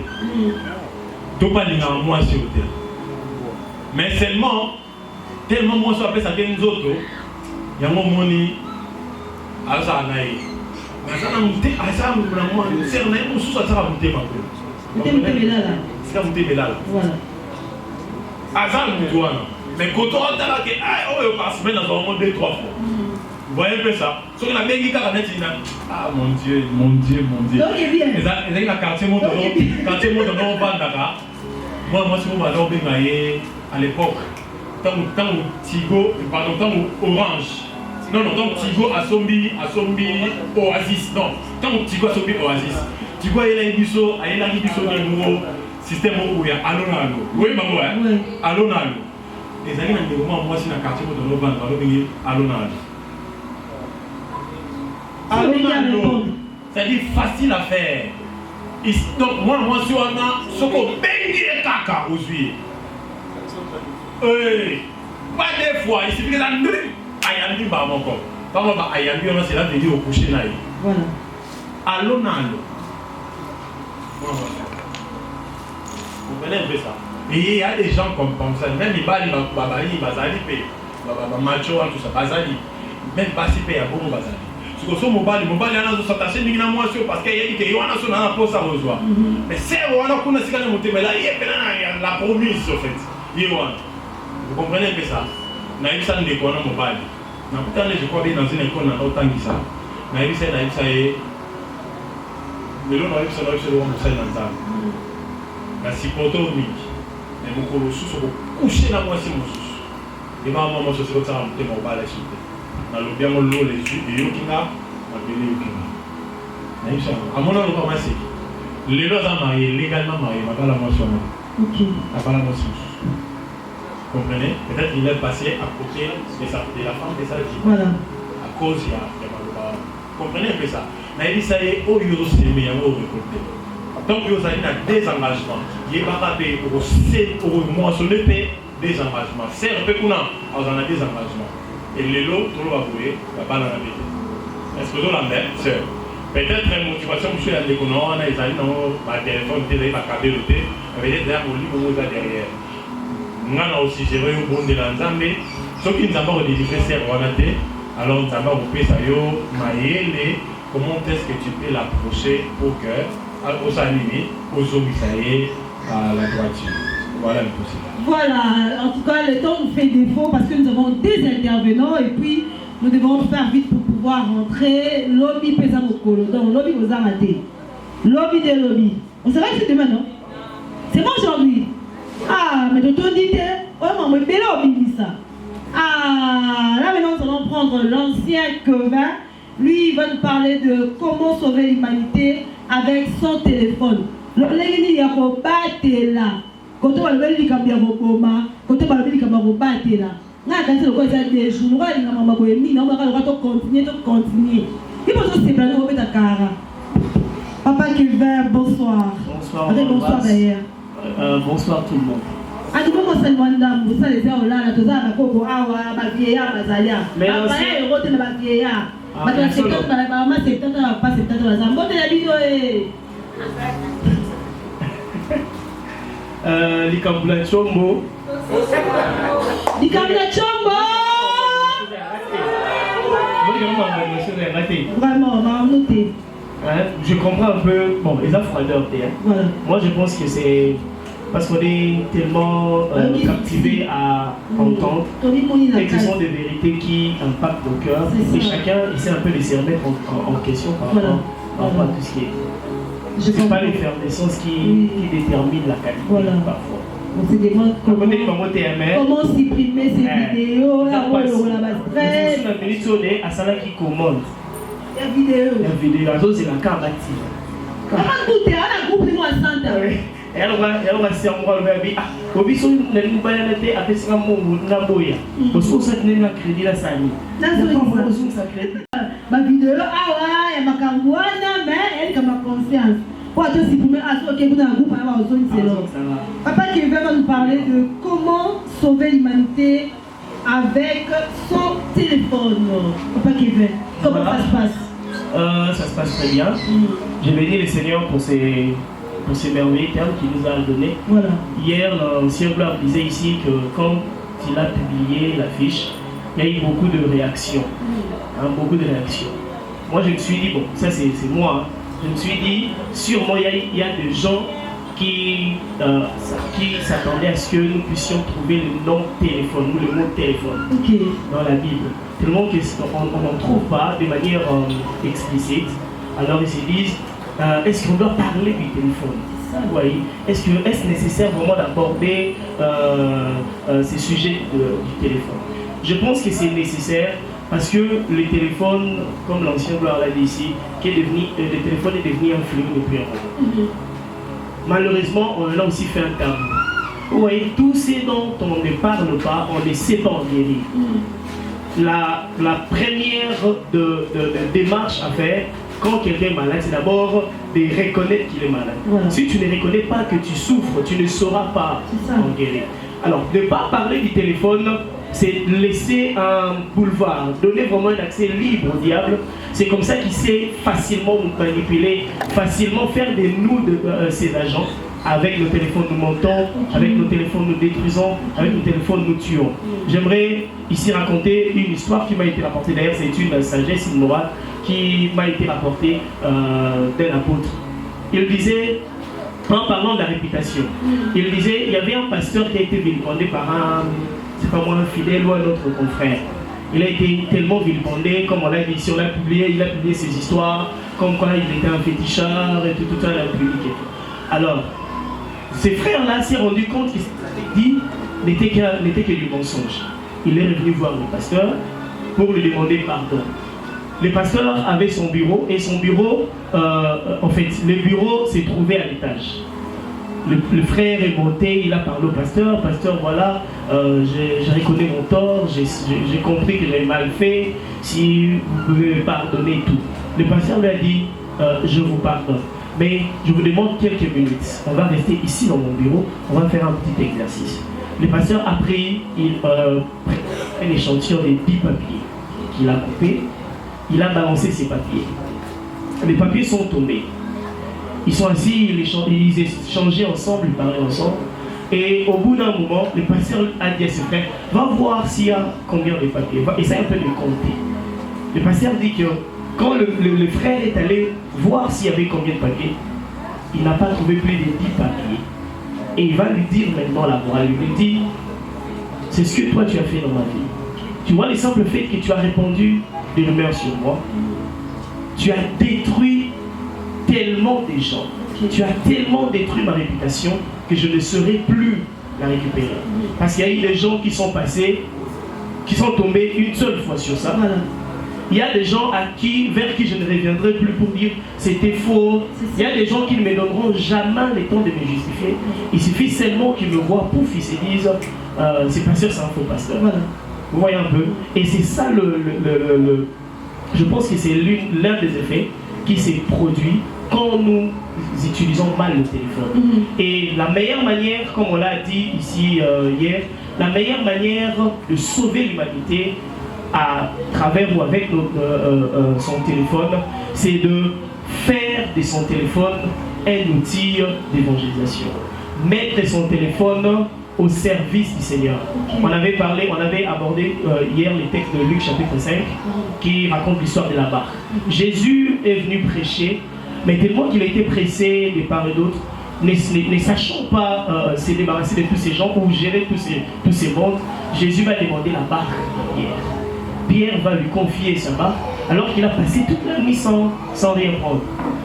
Tout pas de moi sur l'hôtel. Mais seulement, tellement moi sur la ça fait une autre, il y a un moment où à ça naï. Mais ça n'a monté, à ça moi, c'est un peu sous ça va monter ma gueule. C'est comme monter là. Voilà. Azal Moutouana. Mais quand on a dit que par semaine, on a au moins 2-3 fois. Vous voyez un peu ça? Si on a bien dit ah mon Dieu. Donc, il est bien. Et là, quartier monte dans le Bandaka. Moi, si vous m'avez à l'époque, tant Tigo, pardon, tant Orange. Non, tant Tigo à Sombi, Oasis. Non, tant Tigo à Sombi, Oasis. Tigo, il y a un nouveau système où il y a Alonalo. Oui, maman, Alonalo. Et ça, il y a un moment, moi, si dans le quartier monte dans le Bandaka, Alonalo. C'est-à-dire facile à faire. Donc, moi, si on a ce qu'on bénit caca aux yeux. Pas des fois, il suffit que ça Ayambi va encore. Par exemple, Ayambi, c'est là de dire au coucher là. Voilà. Allons. Vous comprenez un peu ça? Et il y a des gens comme ça. Même les balles, ils vont macho, tout ça. Même pas si il y a beaucoup de bazali. Parce que mon bal, il y a des attaché ni moi parce qu'il y a dit qu'il y a un son à poste à rejoindre. Mais c'est on a connu ce qu'on a monté, mais là il y a la promise en fait. Vous comprenez un peu ça? Naïf ça ne déconne mon bal. Na putain je crois bien dans une école dans autant que ça. Naïf ça est. Mais là naïf ça on ça dans ça. La psychotomique. Mais mon colossus au coucher la moitié mon sous. Et maman moi je suis ça monter mon bal là. Dans le bien les yeux de Yokinga, appelé Yokinga. À mon avis, comment c'est? Les lois sont mariés, légalement mariés, ma pas la motion. Ok. Ma pas la motion. Comprenez? Peut-être qu'il est passé à côté de la femme de sa vie. Voilà. À cause il y a comprenez un peu ça. Mais il s'agit au lieu de s'aimer, il y a au récolté. Donc il y a des engagements. Il y a au moissonner des engagements. C'est un peu qu'on a des engagements. Et les lots, tout le monde va vouer, la balle en avait. Est-ce que vous l'avez? C'est peut-être une motivation, monsieur, à l'économie, on a des amis, non, ma téléphone, il va caber le thé, peut-être derrière mon livre, on va derrière. Nous avons aussi géré au bon de l'ensemble. Ceux qui nous avons délivré ces royautés, alors nous avons coupé ça, comment est-ce que tu peux l'approcher pour que, aux animés, aux hommes, ça y est, à la droiture. Voilà le possible. Voilà, en tout cas, le temps nous fait défaut parce que nous avons des intervenants et puis nous devons faire vite pour pouvoir rentrer. Lobby pesa mokolo, donc lobby aux arrêtés. Lobby des lobbies. On sait que c'est demain, non? C'est bon aujourd'hui. Ah, mais de ton dit, oh, maman, mais là, on ça. Ah, là maintenant, nous allons prendre l'ancien Kevin. Lui, il va nous parler de comment sauver l'humanité avec son téléphone. Le il y a un battre là. Quand on va le dire comme il y a un coma, quand on va le dire comme il y a un battre là. Là, quand c'est le cas des jours, on va continuer. Il faut se séparer, on va mettre à cara. Papa Kevin, bonsoir. Bonsoir. Bonsoir d'ailleurs. Bonsoir tout le monde. Ah, tu commences à demander à vous, ça les gens là, tout ça, ma coco, ma vieillard, ma zalia. Mais là, c'est le rôle de ma vieillard. Ma maman, c'est peut-être pas 70 ans. Bon, de la vidéo Likambula Chombo. Likambula Chombo. Vraiment, on va en noter. Je comprends un peu, bon, les affronteurs, voilà. Moi je pense que c'est parce qu'on est tellement captivé à entendre et que ce sont des vérités qui impactent nos cœurs et chacun essaie un peu de se remettre en question par rapport à tout ce qui est. Ce n'est pas l'effervescence qui détermine la qualité parfois. On se demande comment supprimer ces vidéos, la stress. À ça qui commande. La vidéo. C'est la carte active. Comment tout est à la groupe de moi Santa? Elle va se faire le bébé. Au biso, on a une balle à la tête, après c'est un mot, on a boya. Parce qu'on s'est tenu la crédit la sani. Ma vidéo, ah ouais, il y a ma carouane, mais elle a ma conscience. Pour toi, si vous me dites que vous avez un groupe, alors vous c'est là. Papa qui va nous parler de comment sauver l'humanité avec son téléphone. Papa qui veut. Comment ça se passe? Ça se passe très bien. Je bénis le Seigneur pour ces merveilleux termes qu'il nous a donnés. Voilà. Hier, l'ancien gloire disait ici que quand il a publié l'affiche, il y a eu beaucoup de réactions. Beaucoup de réactions. Moi, je me suis dit, bon, ça c'est moi. Je me suis dit, sûrement il y a des gens qui s'attendaient à ce que nous puissions trouver le nom téléphone ou le mot téléphone dans la Bible. Tellement qu'on n'en trouve pas de manière explicite. Alors ils se disent, est-ce qu'on doit parler du téléphone? Vous voyez, est-ce nécessaire vraiment d'aborder ces sujets du téléphone? Je pense que c'est nécessaire parce que le téléphone, comme l'ancien gloire l'a dit ici, le téléphone est devenu un fléau depuis un moment. Malheureusement, on en a aussi fait un tabou. Vous voyez, tout ce dont on ne parle pas, on ne sait pas en guérir. La première démarche à faire quand quelqu'un est malade, c'est d'abord de reconnaître qu'il est malade. Voilà. Si tu ne reconnais pas que tu souffres, tu ne sauras pas en guérir. Alors, ne pas parler du téléphone, c'est laisser un boulevard, donner vraiment un accès libre au diable. C'est comme ça qu'il sait facilement nous manipuler, facilement faire de nous ses agents. Avec nos téléphones nous mentons, avec nos téléphones nous détruisons, avec nos téléphones nous tuons. J'aimerais ici raconter une histoire qui m'a été rapportée, d'ailleurs c'est une sagesse immorale qui m'a été rapportée d'un apôtre. Il disait, en parlant de la réputation, il disait, il y avait un pasteur qui a été vilipendé par c'est pas moi, un fidèle ou un autre confrère. Il a été tellement vilipendé, comme on l'a dit ici, il a publié ses histoires, comme quoi il était un féticheur et tout ça, il a publié. Alors, ces frères-là s'est rendu compte que ce qu'il dit n'était que du mensonge. Il est revenu voir le pasteur pour lui demander pardon. Le pasteur avait son bureau et son bureau, en fait, le bureau s'est trouvé à l'étage. le frère est monté, il a parlé au pasteur. Pasteur, voilà, j'ai reconnu mon tort, j'ai compris que j'avais mal fait. Si vous pouvez me pardonner tout. Le pasteur lui a dit, je vous pardonne. Mais je vous demande quelques minutes. On va rester ici dans mon bureau, on va faire un petit exercice. Le pasteur a pris un échantillon des 10 papiers qu'il a coupés. Il a balancé ces papiers. Les papiers sont tombés. Ils sont assis, ils échangeaient ensemble, ils parlaient ensemble. Et au bout d'un moment, le pasteur a dit à ses frères, va voir s'il y a combien de papiers. Essaye un peu de compter. Le pasteur dit que quand le frère est allé voir s'il y avait combien de papiers, il n'a pas trouvé plus de 10 papiers. Et il va lui dire maintenant la morale. Il lui dit, c'est ce que toi tu as fait dans ma vie. Tu vois le simple fait que tu as répandu des rumeurs sur moi. Tu as détruit tellement des gens. Tu as tellement détruit ma réputation que je ne saurais plus la récupérer. Parce qu'il y a eu des gens qui sont passés, qui sont tombés une seule fois sur ça. Il y a des gens vers qui je ne reviendrai plus pour dire c'était faux. Il y a des gens qui ne me donneront jamais le temps de me justifier. Il suffit seulement qu'ils me voient, pouf, ils se disent c'est pas sûr, c'est un faux pasteur. Vous voyez un peu. Et c'est ça je pense que c'est l'un des effets qui s'est produit quand nous utilisons mal le téléphone. Et la meilleure manière, comme on l'a dit ici hier, la meilleure manière de sauver l'humanité à travers ou avec son téléphone, c'est de faire de son téléphone un outil d'évangélisation. Mettre son téléphone au service du Seigneur. On avait abordé hier les textes de Luc chapitre 5 qui raconte l'histoire de la barque. Jésus est venu prêcher, mais tellement qu'il a été pressé de part et d'autre, ne sachant pas se débarrasser de tous ces gens ou gérer tous ces mondes, Jésus va demander la barque à Pierre. Pierre va lui confier sa barque alors qu'il a passé toute la nuit sans rien prendre.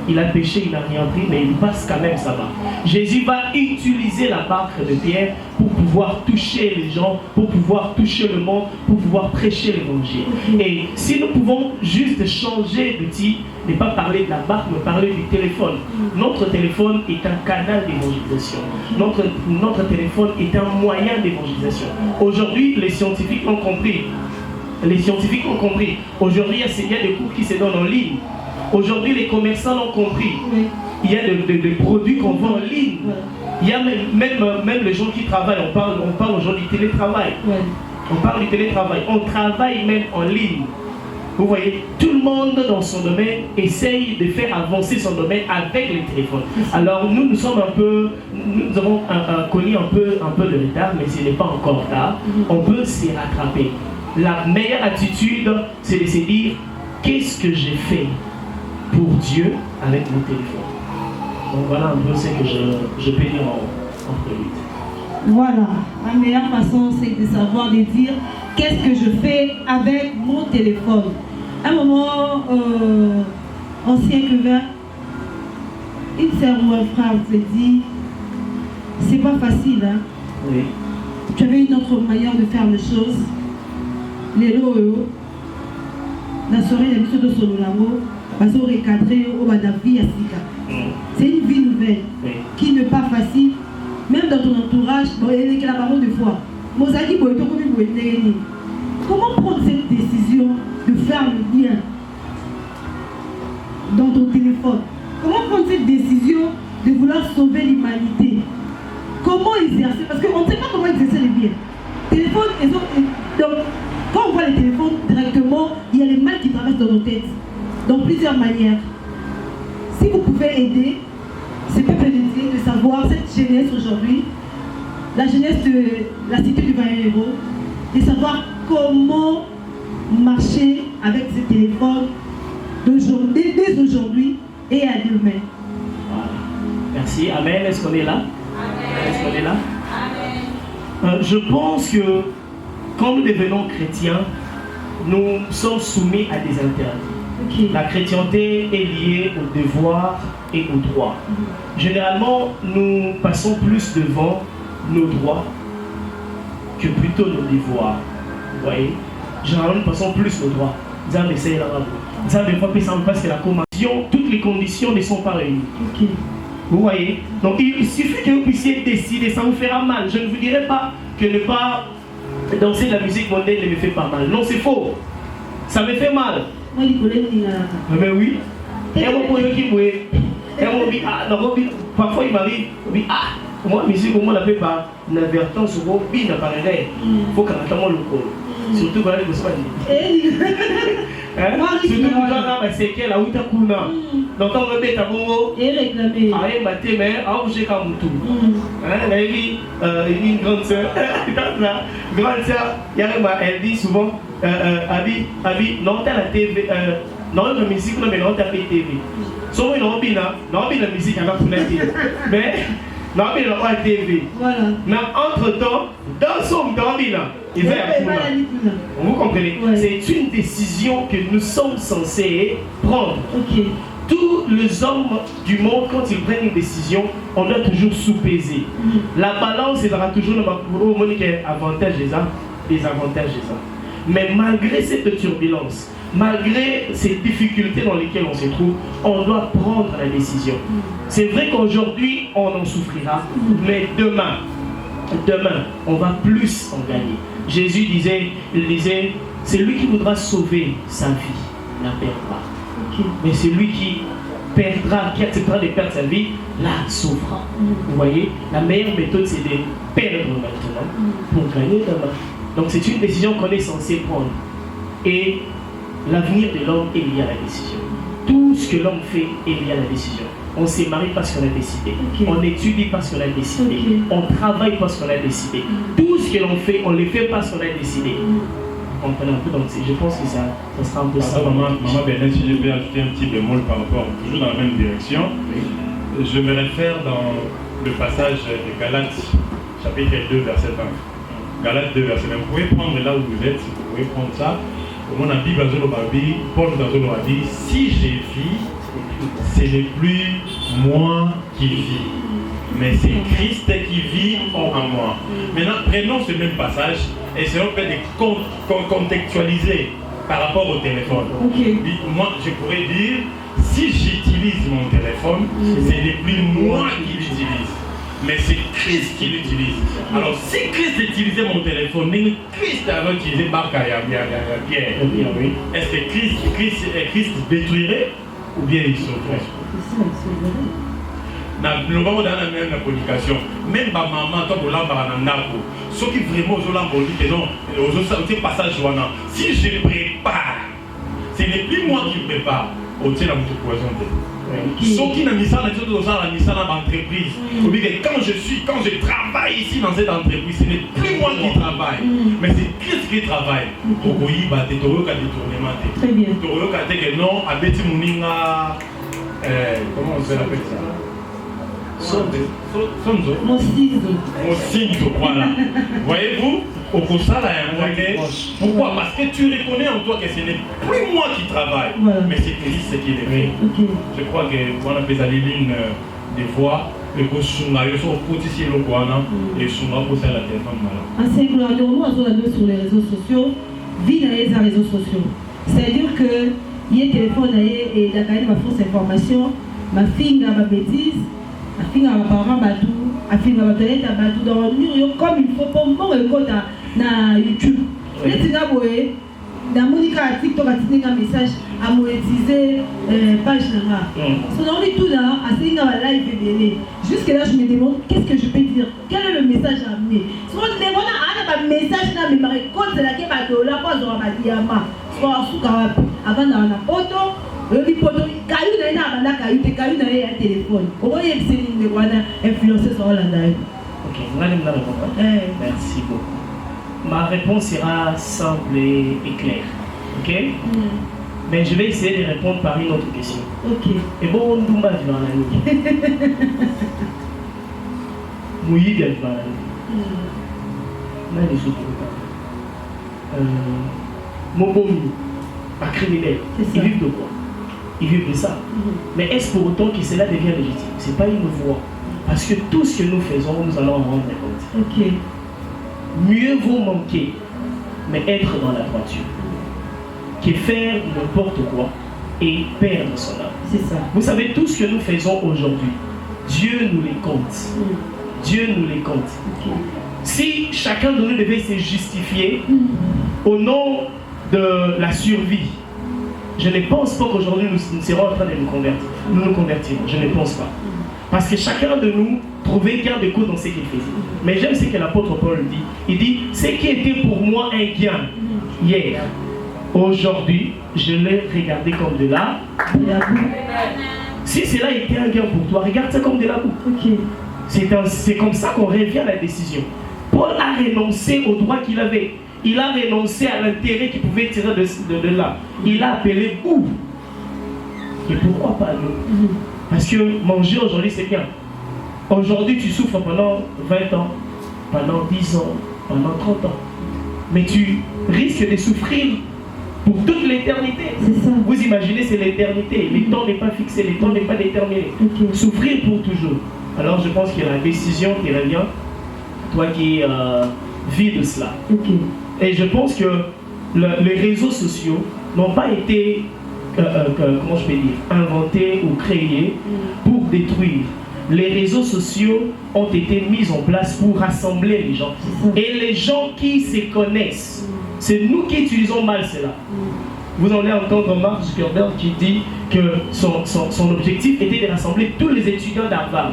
Il a péché, il n'a rien pris, mais il passe quand même sa barque. Jésus va utiliser la barque de Pierre pour pouvoir toucher les gens, pour pouvoir toucher le monde, pour pouvoir prêcher l'évangile. Et si nous pouvons juste changer d'outil, ne pas parler de la barque, mais parler du téléphone. Notre téléphone est un canal d'évangélisation. Notre téléphone est un moyen d'évangélisation. Aujourd'hui, les scientifiques ont compris. Aujourd'hui, il y a des cours qui se donnent en ligne. Aujourd'hui, les commerçants l'ont compris. Il y a des produits qu'on vend en ligne. Il y a même les gens qui travaillent. On parle aujourd'hui du télétravail. On parle du télétravail. On travaille même en ligne. Vous voyez, tout le monde dans son domaine essaye de faire avancer son domaine avec les téléphones. Alors nous avons connu un peu de retard, mais ce n'est pas encore tard. On peut s'y rattraper. La meilleure attitude, c'est de se dire, qu'est-ce que j'ai fait pour Dieu avec mon téléphone? Donc voilà un peu ce que je peux dire en prélude. Voilà, la meilleure façon, c'est de savoir, de dire, qu'est-ce que je fais avec mon téléphone? À un moment, ancien cueilleur, une sœur ou un frère se dit, c'est pas facile, hein? Oui. Tu avais une autre manière de faire les choses. Les lots, la soirée, la mission de Sololango, parce qu'on recadré au Badavi à Sika. C'est une vie nouvelle qui n'est pas facile, même dans ton entourage. Bon, il y a la parole de foi. Mozaki, comment prendre cette décision de faire le bien dans ton téléphone? Comment prendre cette décision de vouloir sauver l'humanité? Comment exercer? Parce qu'on ne sait pas comment exercer le bien. Téléphone, donc, quand on voit les téléphones directement, il y a les mal qui traversent dans nos têtes, dans plusieurs manières. Si vous pouvez aider, c'est peuple de Dieu de savoir cette jeunesse aujourd'hui, la jeunesse de la cité du Vaillero, de savoir comment marcher avec ces téléphones dès aujourd'hui et à demain. Voilà. Merci. Amen. Est-ce qu'on est là? Amen. Est-ce qu'on est là? Amen. Je pense que quand nous devenons chrétiens, nous sommes soumis à des interdits. La chrétienté est liée aux devoirs et aux droits. Généralement, nous passons plus devant nos droits que plutôt nos devoirs. Vous voyez? Généralement, nous passons plus nos droits. Parce que la condition, toutes les conditions ne sont pas réunies. Vous voyez? Donc il suffit que vous puissiez décider, ça vous fera mal. Je ne vous dirai pas que ne pas danser de la musique mondaine ne me fait pas mal. Non, c'est faux. Ça me fait mal. Mais oui. Parfois il m'arrive, moi la musique, comment on l'appelle par l'inadvertance ou bien l'appareil. Il faut qu'on attende le col. Surtout quand il est surtout quand on a séquelles à Outakuna. Donc on remet à Bongo et réclamer. Ah, et ma témé, ah, j'ai comme tout. Une grande soeur, grande soeur, elle dit souvent, Abi, non, t'as la TV, non, la musique, mais non, t'as la TV. Souvent, non, la musique, elle va pour la TV. Mais, non, mais non, la TV. Voilà. Mais entre-temps, dans son domina, il va y avoir. Vous comprenez? C'est une décision que nous sommes censés prendre. Ok. Tous les hommes du monde, quand ils prennent une décision, on doit toujours sous-peser. La balance, il y aura toujours le avantage des uns, des avantages des uns. Mais malgré cette turbulence, malgré ces difficultés dans lesquelles on se trouve, on doit prendre la décision. C'est vrai qu'aujourd'hui, on en souffrira, mais demain, on va plus en gagner. Jésus disait, c'est lui qui voudra sauver sa vie, la perdra. Mais celui qui acceptera de perdre sa vie, la sauvera. Vous voyez, la meilleure méthode, c'est de perdre maintenant pour gagner demain. Donc c'est une décision qu'on est censé prendre. Et l'avenir de l'homme est lié à la décision. Tout ce que l'homme fait est lié à la décision. On se marie parce qu'on a décidé. On étudie parce qu'on a décidé. On travaille parce qu'on a décidé. Tout ce que l'on fait, on le fait parce qu'on a décidé. Vous comprenez un peu, donc je pense que ça sera un peu ça. Maman Bernard, si je vais ajouter un petit bémol par rapport, toujours dans la même direction, je me réfère dans le passage de Galates, chapitre 2, verset 20. Galates 2, verset 20. Vous pouvez prendre là où vous êtes, vous pouvez prendre ça. Mon ami Paul Dazolo a dit, si j'ai vis, ce n'est plus moi qui vis, mais c'est Christ qui vit en moi. Maintenant, prenons ce même passage et essayons de contextualiser par rapport au téléphone. Moi, je pourrais dire, si j'utilise mon téléphone, ce n'est plus moi qui l'utilise, mais c'est Christ qui l'utilise. Alors, si Christ utilisait mon téléphone, Christ avait utilisé Pierre. Est-ce que Christ détruirait ou bien il sauverait? Nous avons dans la même communication. Même ma maman, quand vous l'avez ce qui vraiment aux passage, si je prépare, ce n'est plus moi qui prépare. Au tient la poison. Ce qui n'a mis ça dans l'entreprise. Quand je travaille ici dans cette entreprise, ce n'est plus moi qui travaille, mais c'est Christ qui travaille. Très bien. Comment on appelle ça? Mosinzo, voilà. Voyez-vous, au Kosala, pourquoi? Parce que tu reconnais en toi que ce n'est plus moi qui travaille, mais c'est Christ qui est fait. Je crois que on appelle ça l'une des fois, le Kosunga, ils sont potissiers le Guana, et Sunga pour ça la téléphone. Sur les réseaux sociaux, vie dans les réseaux sociaux. C'est-à-dire que il y a un téléphone et la carrière ma fausse information, ma fille a ma bêtise. La fille a un parent batou, la fille a un batou dans le comme il faut pour moi na YouTube. Les gens dans mon TikTok un message à monétiser page là. Son envie tout là, à ce là live vidéo. Jusque là je me demande qu'est-ce que je peux dire, quel est le message à amener. Si on a un message là mais ma récolte là qui va dollar pas dans ma diamant. Soit sous avant dans la photo. Le poto caillou dans la caillou dans un téléphone. Comment est-ce que c'est une influencer sur la live? Ok, vous allez me répondre. Merci beaucoup. Ma réponse sera simple et claire. Ok? Mais je vais essayer de répondre par une autre question. Ok. Et bon, on va vivre la nuit. Mouillé vient vivre la nuit. On a des choses comme ça. Mon bon pas criminel. Ils vivent de quoi? Ils vivent de ça. Mais est-ce pour autant que cela devient légitime? Ce n'est pas une voie. Parce que tout ce que nous faisons, nous allons en rendre compte. Ok. Mieux vaut manquer, mais être dans la droiture, que faire n'importe quoi et perdre son âme. C'est ça. Vous savez, tout ce que nous faisons aujourd'hui, Dieu nous les compte. Dieu nous les compte. Si chacun de nous devait se justifier au nom de la survie, je ne pense pas qu'aujourd'hui nous serons en train de nous convertir. Je ne pense pas. Parce que chacun de nous trouvait gain de cause dans ce qu'il faisait. Mais j'aime ce que l'apôtre Paul dit. Il dit, ce qui était pour moi un gain hier, aujourd'hui, je l'ai regardé comme de la boue. Si cela était un gain pour toi, regarde ça comme de la boue. C'est comme ça qu'on revient à la décision. Paul a renoncé au droit qu'il avait. Il a renoncé à l'intérêt qu'il pouvait tirer de là. Il a appelé boue. Et pourquoi pas nous? Parce que manger aujourd'hui c'est bien. Aujourd'hui tu souffres pendant 20 ans, pendant 10 ans, pendant 30 ans. Mais tu risques de souffrir pour toute l'éternité. Vous imaginez, c'est l'éternité. Le temps n'est pas fixé, le temps n'est pas déterminé. Souffrir pour toujours. Alors je pense qu'il y a la décision qui revient, toi qui vis de cela. Et je pense que les réseaux sociaux n'ont pas été, comment je peux dire, inventés ou créés pour détruire. Les réseaux sociaux ont été mis en place pour rassembler les gens. Et les gens qui se connaissent, c'est nous qui utilisons mal cela. Vous allez entendre Mark Zuckerberg qui dit que son objectif était de rassembler tous les étudiants d'Harvard,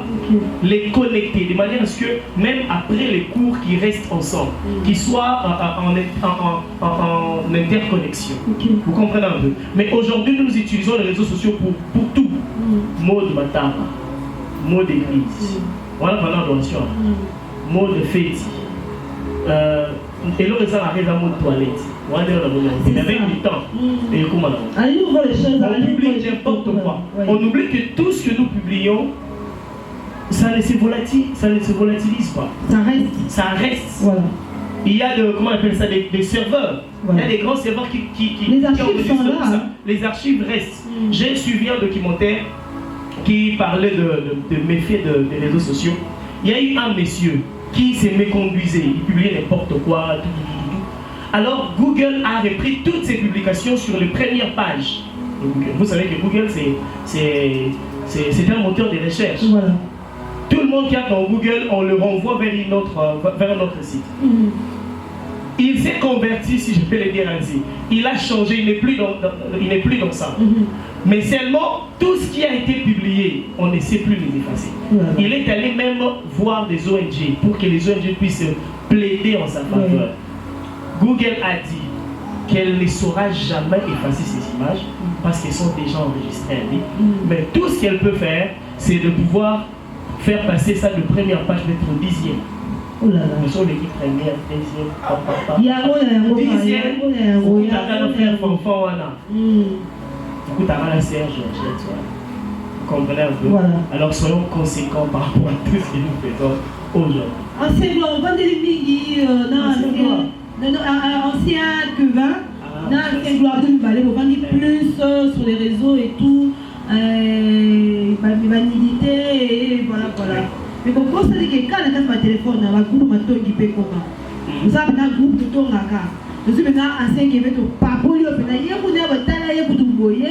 les connecter, de manière à ce que même après les cours, qu'ils restent ensemble, qu'ils soient en interconnexion. Vous comprenez un peu? Mais aujourd'hui, nous utilisons les réseaux sociaux pour tout. Mot de matama, mot d'église, voilà pendant l'adoration, mot de fête. Et là, ça arrive à mot de toilette. Il avait du temps. Et comment on oublie n'importe quoi. On oublie que tout ce que nous publions, ça ne se volatilise pas. Ça reste. Voilà. Il y a comment on appelle ça, des serveurs. Voilà. Il y a des grands serveurs qui les archives sont là. Ça. Les archives restent. J'ai suivi un documentaire qui parlait de méfaits des réseaux sociaux. Il y a eu un monsieur qui s'est méconduisait. Il publiait n'importe quoi, tout. Alors Google a repris toutes ses publications sur les premières pages de Google. Vous savez que Google c'est un moteur de recherche. Voilà. Tout le monde qui a dans Google, on le renvoie vers un autre site. Il s'est converti, si je peux le dire ainsi. Il a changé, il n'est plus dans ça. Mais seulement tout ce qui a été publié, on ne sait plus les effacer. Il est allé même voir des ONG pour que les ONG puissent plaider en sa faveur. Google a dit qu'elle ne saura jamais effacer ces images parce qu'elles sont déjà enregistrées en ligne. Mais tout ce qu'elle peut faire, c'est de pouvoir faire passer ça de première page, mettre au 10e. Oh là là. Nous sommes l'équipe première, deuxième, dixième. Vous avez faire fanfan, vous avez la Serge, vous comprenez un peu. Voilà. Alors soyons conséquents par rapport à tout ce que nous faisons aujourd'hui. On va ancien que 20, ancien gloire de nous on va dire plus sur les réseaux et tout, vanité et voilà. Mais comme ça dit que quand on a un téléphone, on va groupe mato qui peut comment. Vous avez un groupe de ton gaka. Nous sommes maintenant ancien qui veut tout pas pour lui, on a hier pour dire batala hier pour tout boyer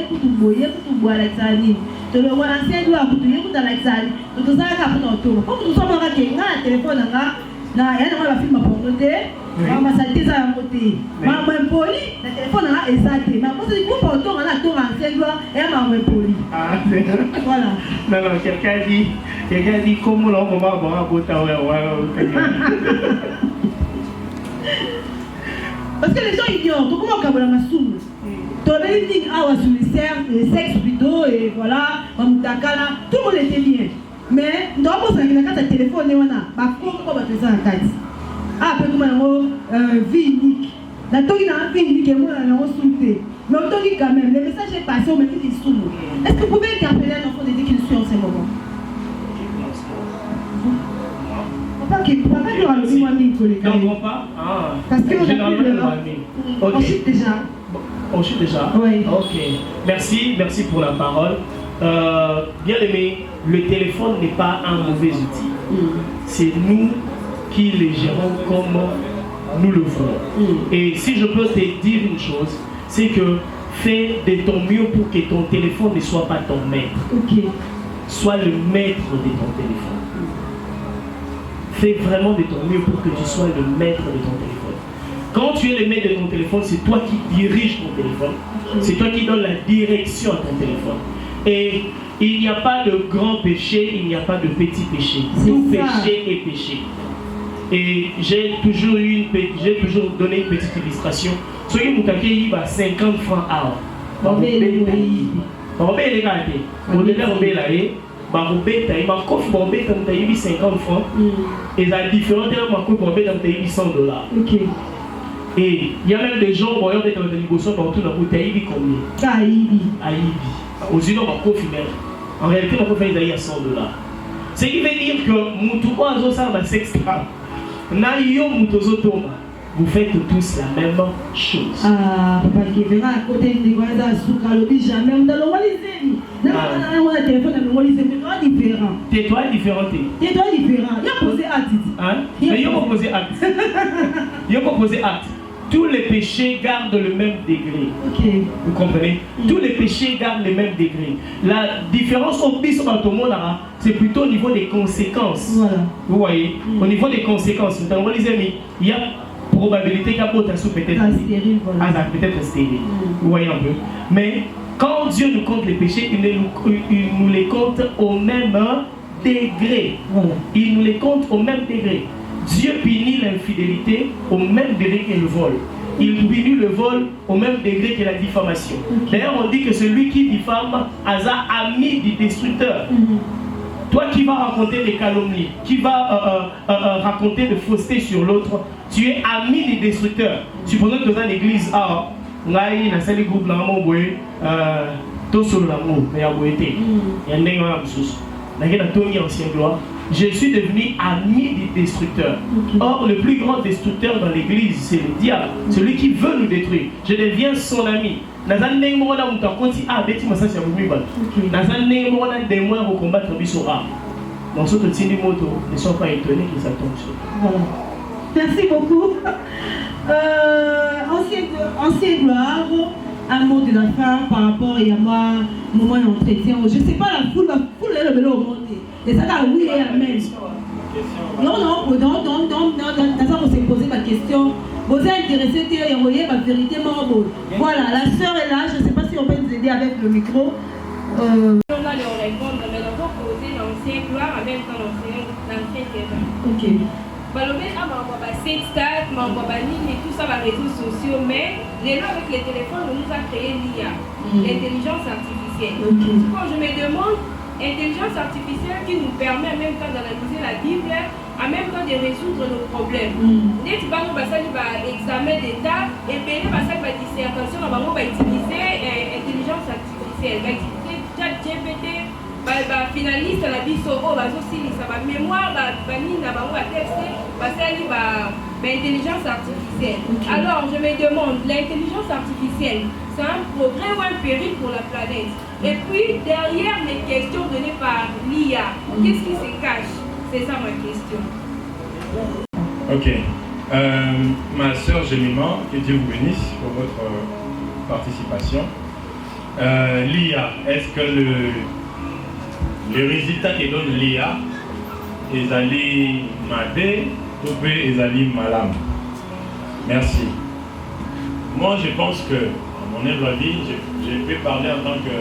la tani. Donc on ancien doit pour tout dans la tani. Donc ça va pour tout. Comme nous sommes en un téléphone na ya na la film pornoté mama salté ça à côté mama impoli na téléphone na exacté mais quand c'est pour autant on a tout ancien doigt et mama impoli voilà non quelqu'un dit comment on va avoir bota parce que les gens ignorent comment on kabula masumu to les lignes awa sur les sexe plutôt et voilà comme takala tout le monde était bien. Mais nous avons un téléphone et on a vie unique. La vie unique est mais on dit quand même, le message est passé, on met des sous. Est-ce que vous pouvez interpeller un enfant de dire qu'il suit en ce moment? Papa qui aura le moi-même collègue. Non, pas. Parce que on chute déjà. On chute déjà? Oui. Ok. Merci pour la parole. Bien aimé, le téléphone n'est pas un mauvais outil. C'est nous qui le gérons comme nous le voulons. Et si je peux te dire une chose, c'est que fais de ton mieux pour que ton téléphone ne soit pas ton maître. sois le maître de ton téléphone. Fais vraiment de ton mieux pour que tu sois le maître de ton téléphone. Quand tu es le maître de ton téléphone, c'est toi qui diriges ton téléphone. C'est toi qui donnes la direction à ton téléphone. Et il n'y a pas de grand péché, il n'y a pas de petit péché. Tout péché est péché. Et j'ai toujours donné une petite illustration. Ceux qui m'ont dit 50 francs à il 50 francs et la différence est $100. Et il y a même des gens qui ont été dans les négociations partout dans le pays combien? Aux yeux de en réalité, on peut faire $100. Ce qui veut dire que vous faites tous la même chose. Ah, papa qui verra à côté de jamais. On a différent. Tais-toi différent. Il y a posé acte. Il y a posé acte. Tous les péchés gardent le même degré. Okay. Vous comprenez? Tous les péchés gardent le même degré. La différence au plus dans ton monde, c'est plutôt au niveau des conséquences. Voilà. Vous voyez? Au niveau des conséquences. Les amis, il y a probabilité qu'il y a peut-être stérile. Voilà. Peut-être stérile. Vous voyez un peu? Mais quand Dieu nous compte les péchés, il nous les compte au même degré. Voilà. Il nous les compte au même degré. Dieu punit l'infidélité au même degré que le vol. Il punit le vol au même degré que la diffamation. D'ailleurs, on dit que celui qui diffame a ami du destructeur. Toi qui vas raconter des calomnies, qui vas raconter de fausseté sur l'autre, tu es ami du destructeur. Supposons que dans l'église, je suis devenu ami du destructeur. Or, le plus grand destructeur dans l'église, c'est le diable, celui qui veut nous détruire. Je deviens son ami. Ne sois pas étonné que ça tombe sur. Voilà. Merci beaucoup. Ancien gloire, un mot de la fin par rapport à moi, moment d'entretien. Je ne sais pas, la foule est le vélo au monde. Et ça, oui et amen. Non, on s'est posé ma question. Vous êtes intéressé, vous voyez ma vérité, voilà, la sœur est là, je ne sais pas si on peut nous aider avec le micro. On a leur répondre, mais on va poser l'ancien gloire en même temps l'ancien terrain. Ok. Balobé a m'envoie Sextat, m'envoie et tout ça, les réseaux sociaux, mais les lois avec les téléphones, on nous a créé l'IA, l'intelligence artificielle. Quand je me demande, intelligence artificielle qui nous permet en même temps d'analyser la Bible, en même temps de résoudre nos problèmes. Dès que nous va examen d'état, et bien va dissertation, on va utiliser intelligence artificielle, va utiliser ChatGPT, finaliste la biso, va aussi sa mémoire, va texte, va intelligence artificielle. Alors je me demande, l'intelligence artificielle, c'est un progrès ou un péril pour la planète? Et puis derrière les questions données par l'IA, qu'est-ce qui se cache? C'est ça ma question. Ok. Ma soeur Gémiment, que Dieu vous bénisse pour votre participation. L'IA, est-ce que le résultat que donne l'IA est allé mabe ou est allé malam? Merci. Moi, je pense que, à mon humble avis, je peux parler en tant que...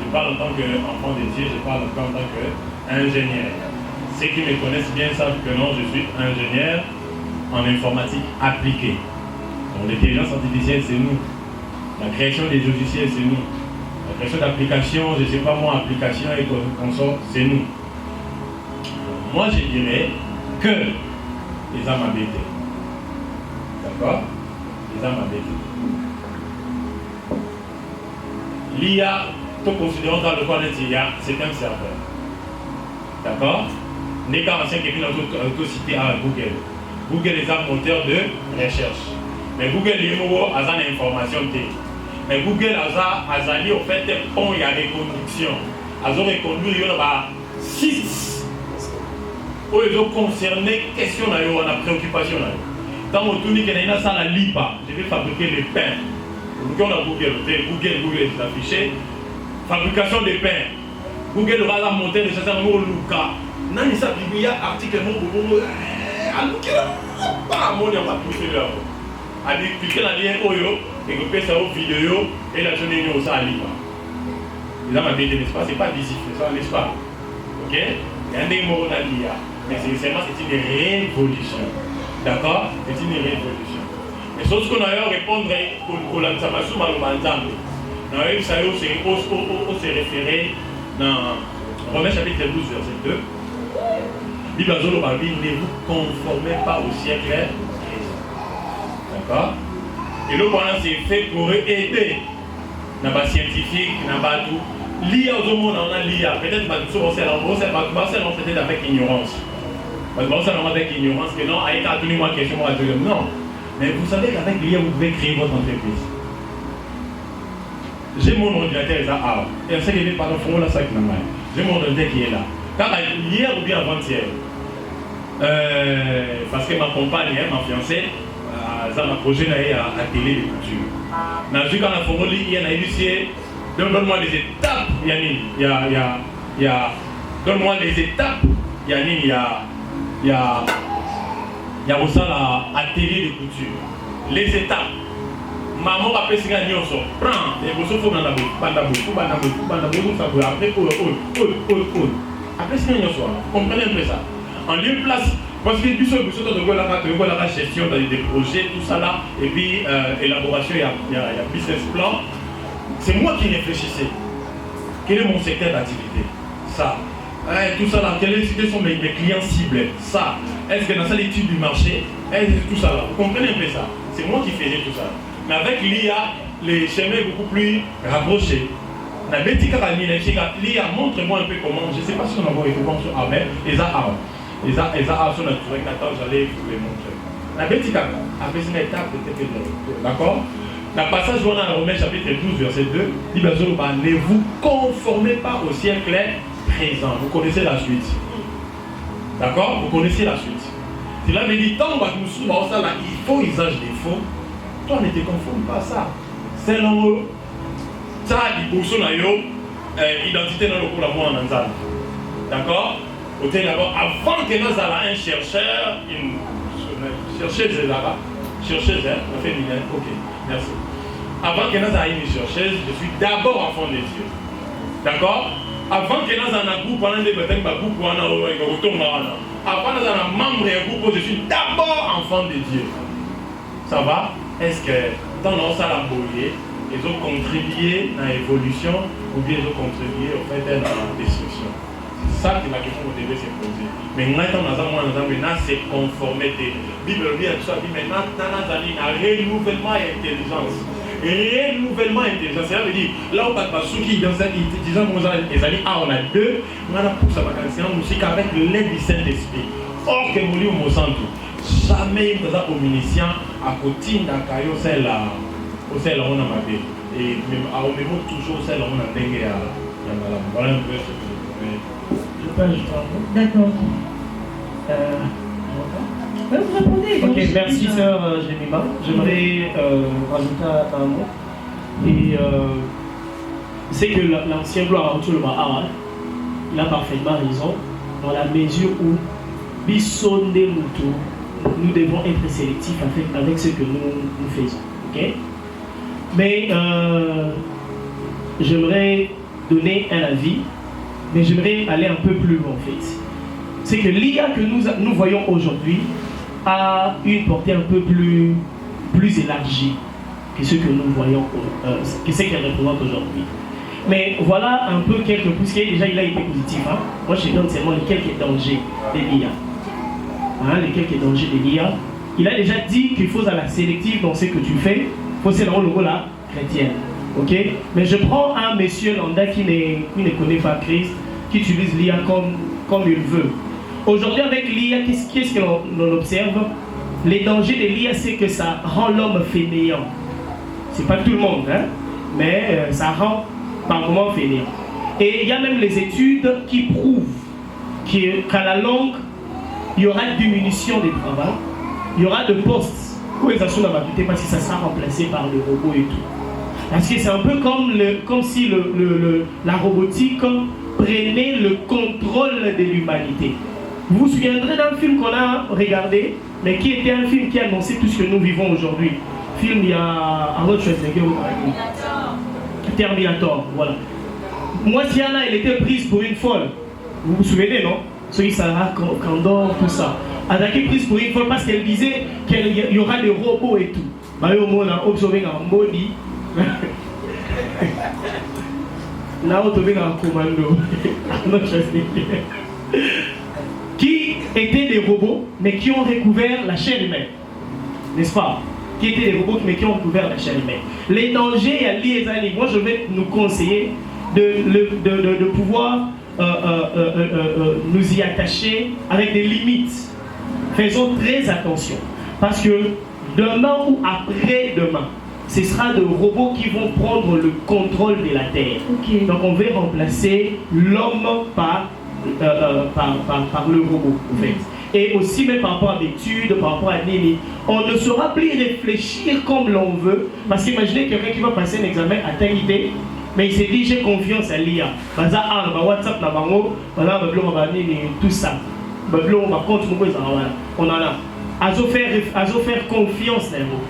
Je parle en tant qu'enfant de Dieu, je parle en tant qu'ingénieur. Ceux qui me connaissent bien savent que non, je suis ingénieur en informatique appliquée. Donc l'intelligence artificielle, c'est nous. La création des logiciels, c'est nous. La création d'applications, je ne sais pas moi, applications et consorts, c'est nous. Moi, je dirais que les âmes habitées. D'accord? Les âmes habitées. L'IA, tout considérons dans le corps d'un IA, c'est un serveur. D'accord? N'est qu'un ancien qui est tout cité à Google. Google est un moteur de recherche. Mais Google est une information. Mais Google a au fait pont et reconduction. Ils ont reconduit 6 où ils ont concerné question la préoccupation. Tant que tout n'est pas ça la lipa, je vais fabriquer le pain. On a Google est affiché. Fabrication de pain. Google va la monter de chasseur mot Luca. Nani ça il y a article mot pas mon on va pousser là. A dit cliquer la lien oyo et que ça aux vidéo et la journée nous ça ali. Ils ont m'a dit n'est-ce pas, c'est pas visif, ça n'est-ce pas. OK? Il y a des mots dans l'IA, mais c'est une révolution. D'accord? C'est une révolution. Mais ce qu'on a eu à répondre pour la Nsamasou Malobanzambe. Nous avons eu ça se référer dans Romains chapitre 12, verset 2. Bible Azolo Babi, ne vous conformez pas au siècle présent. D'accord? Et le pendant c'est fait pour aider. N'a pas scientifique, n'a pas tout. L'IA au monde, on a l'IA. Peut-être que c'est peut-être avec ignorance. Parce que avec ignorance, que non, avec tout le monde question, non. Mais vous savez qu'avec l'IA, vous pouvez créer votre entreprise. J'ai mon ordinateur, ça a. Et on sait qu'il n'est pas dans le fond, là, ça qui n'a pas. J'ai mon ordinateur qui est là. Car hier ou bien avant-hier, parce que ma compagne, ma fiancée, ça m'a projet à télé de couture. Dans le cas où il y a initié, donne-moi les étapes, donne-moi les étapes, il y a aussi l'atelier de couture. Les étapes. Maman va passer à Nyonso. Prends, et vous faut dans la bouche, après, après, c'est Nyonso. Comprenez un peu ça. En lieu place, parce que du seul de la gestion des projets, tout ça là, et puis élaboration, il y a business plan. C'est moi qui réfléchissais. Quel est mon secteur d'activité? Ça. Tout ça là, quels sont mes clients cibles? Ça. Est-ce que dans ça l'étude du marché? Tout ça là. Vous comprenez un peu ça? C'est moi qui faisais tout ça. Mais avec l'IA, les chemins sont beaucoup plus rapprochés. L'IA, montre-moi un peu comment. Je ne sais pas si on a vu comment sur Amen. Ils ont sur notre truc. Attends, j'allais vous les montrer. La Bétika, après c'est une étape de d'accord? La passage où on a dans Romains chapitre 12, verset 2, dit ne vous conformez pas au siècle présent. Vous connaissez la suite. D'accord? Vous connaissez la suite. Cela veut dire, tant que nous sommes là, il faut usage des faux. Toi, ne te conforme pas à ça. C'est l'envoi. Ça, il faut son identité dans le cours d'amour en Anzal. D'accord? D'abord, avant que nous ayons un chercheur, une chercheuse là-bas. Chercheuse, hein? On fait bien. Ok, merci. Avant que nous ayons une chercheuse, je suis d'abord enfant de Dieu. D'accord? Avant que nous ayons un groupe, avant que nous ayons un groupe, avant que nous ayons un membre d'un groupe, je suis d'abord enfant de Dieu. Ça va? Est-ce que dans notre salle à Boyer, ils ont contribué à l'évolution ou bien ils ont contribué au fait à la destruction? C'est ça que la question que vous devez se poser. Mais maintenant, c'est conformité. La Bible dit à tout ça, maintenant, nous avons un renouvellement et intelligence. Renouvellement et intelligence. Ça veut dire, là où ceux qui dans cette disant on a deux, on a pour ça, musique avec l'aide du Saint-Esprit. Or que nous au centre. Jamais nous avons omniscient à côté d'un caillou, c'est là où c'est là où on a maté. Et à au même toujours c'est là où on a dingue à la voilà un peu ce que je peux ajouter un mot. D'accord. Vous répondez. Ok, merci sœur Jemima. J'aimerais rajouter un mot. Et c'est que l'ancien gloire à le Bahara, il a parfaitement raison dans la mesure où Bisson des moutons. Nous devons être sélectifs avec ce que nous faisons. Okay? Mais j'aimerais donner un avis, mais j'aimerais aller un peu plus loin en fait. C'est que l'IA que nous voyons aujourd'hui a une portée un peu plus élargie que ce que nous voyons, que ce qu'elle représente aujourd'hui. Mais voilà un peu quelques pouces, déjà il a été positif. Hein? Moi je donne seulement les quelques dangers de l'IA. Hein, les quelques dangers de l'IA. Il a déjà dit qu'il faut aller sélectif dans ce que tu fais. Il faut se rendre le rôle là, chrétienne. Ok? Mais je prends un monsieur lambda qui ne connaît pas Christ, qui utilise l'IA comme il veut. Aujourd'hui, avec l'IA, qu'est-ce que l'on observe? Les dangers de l'IA, c'est que ça rend l'homme fainéant. C'est pas tout le monde, hein? Mais ça rend par moments fainéant. Et il y a même les études qui prouvent qu'à la longue, il y aura une diminution des travaux, il y aura de postes où les actions d'habitude parce que ça sera remplacé par le robot et tout. Parce que c'est un peu comme si la robotique prenaient le contrôle de l'humanité. Vous vous souviendrez d'un film qu'on a regardé, mais qui était un film qui annonçait tout ce que nous vivons aujourd'hui. Film, il y a Arnold Schwarzenegger. Terminator, voilà. Moi, Siana, elle était prise pour une folle. Vous vous souvenez, non? Celui Sarah Candor, tout ça. Elle a été prise pour une folle parce qu'elle disait qu'il y aura des robots et tout. Là, on a observé un body. Là, on a trouvé un commando. Qui étaient des robots, mais qui ont recouvert la chair humaine. N'est-ce pas? Qui étaient des robots, mais qui ont recouvert la chair humaine. Les dangers à l'ISANI, moi je vais nous conseiller de pouvoir nous y attacher avec des limites. Faisons très attention. Parce que demain ou après-demain, ce sera des robots qui vont prendre le contrôle de la Terre. Okay. Donc on va remplacer l'homme par le robot, en fait. Et aussi, même par rapport à l'étude, par rapport à Nini, on ne saura plus réfléchir comme l'on veut. Parce qu'imaginez quelqu'un qui va passer un examen à Taïté, mais il s'est dit j'ai confiance à l'IA. WhatsApp, tout ça. On en a. Azo faire confiance à vous.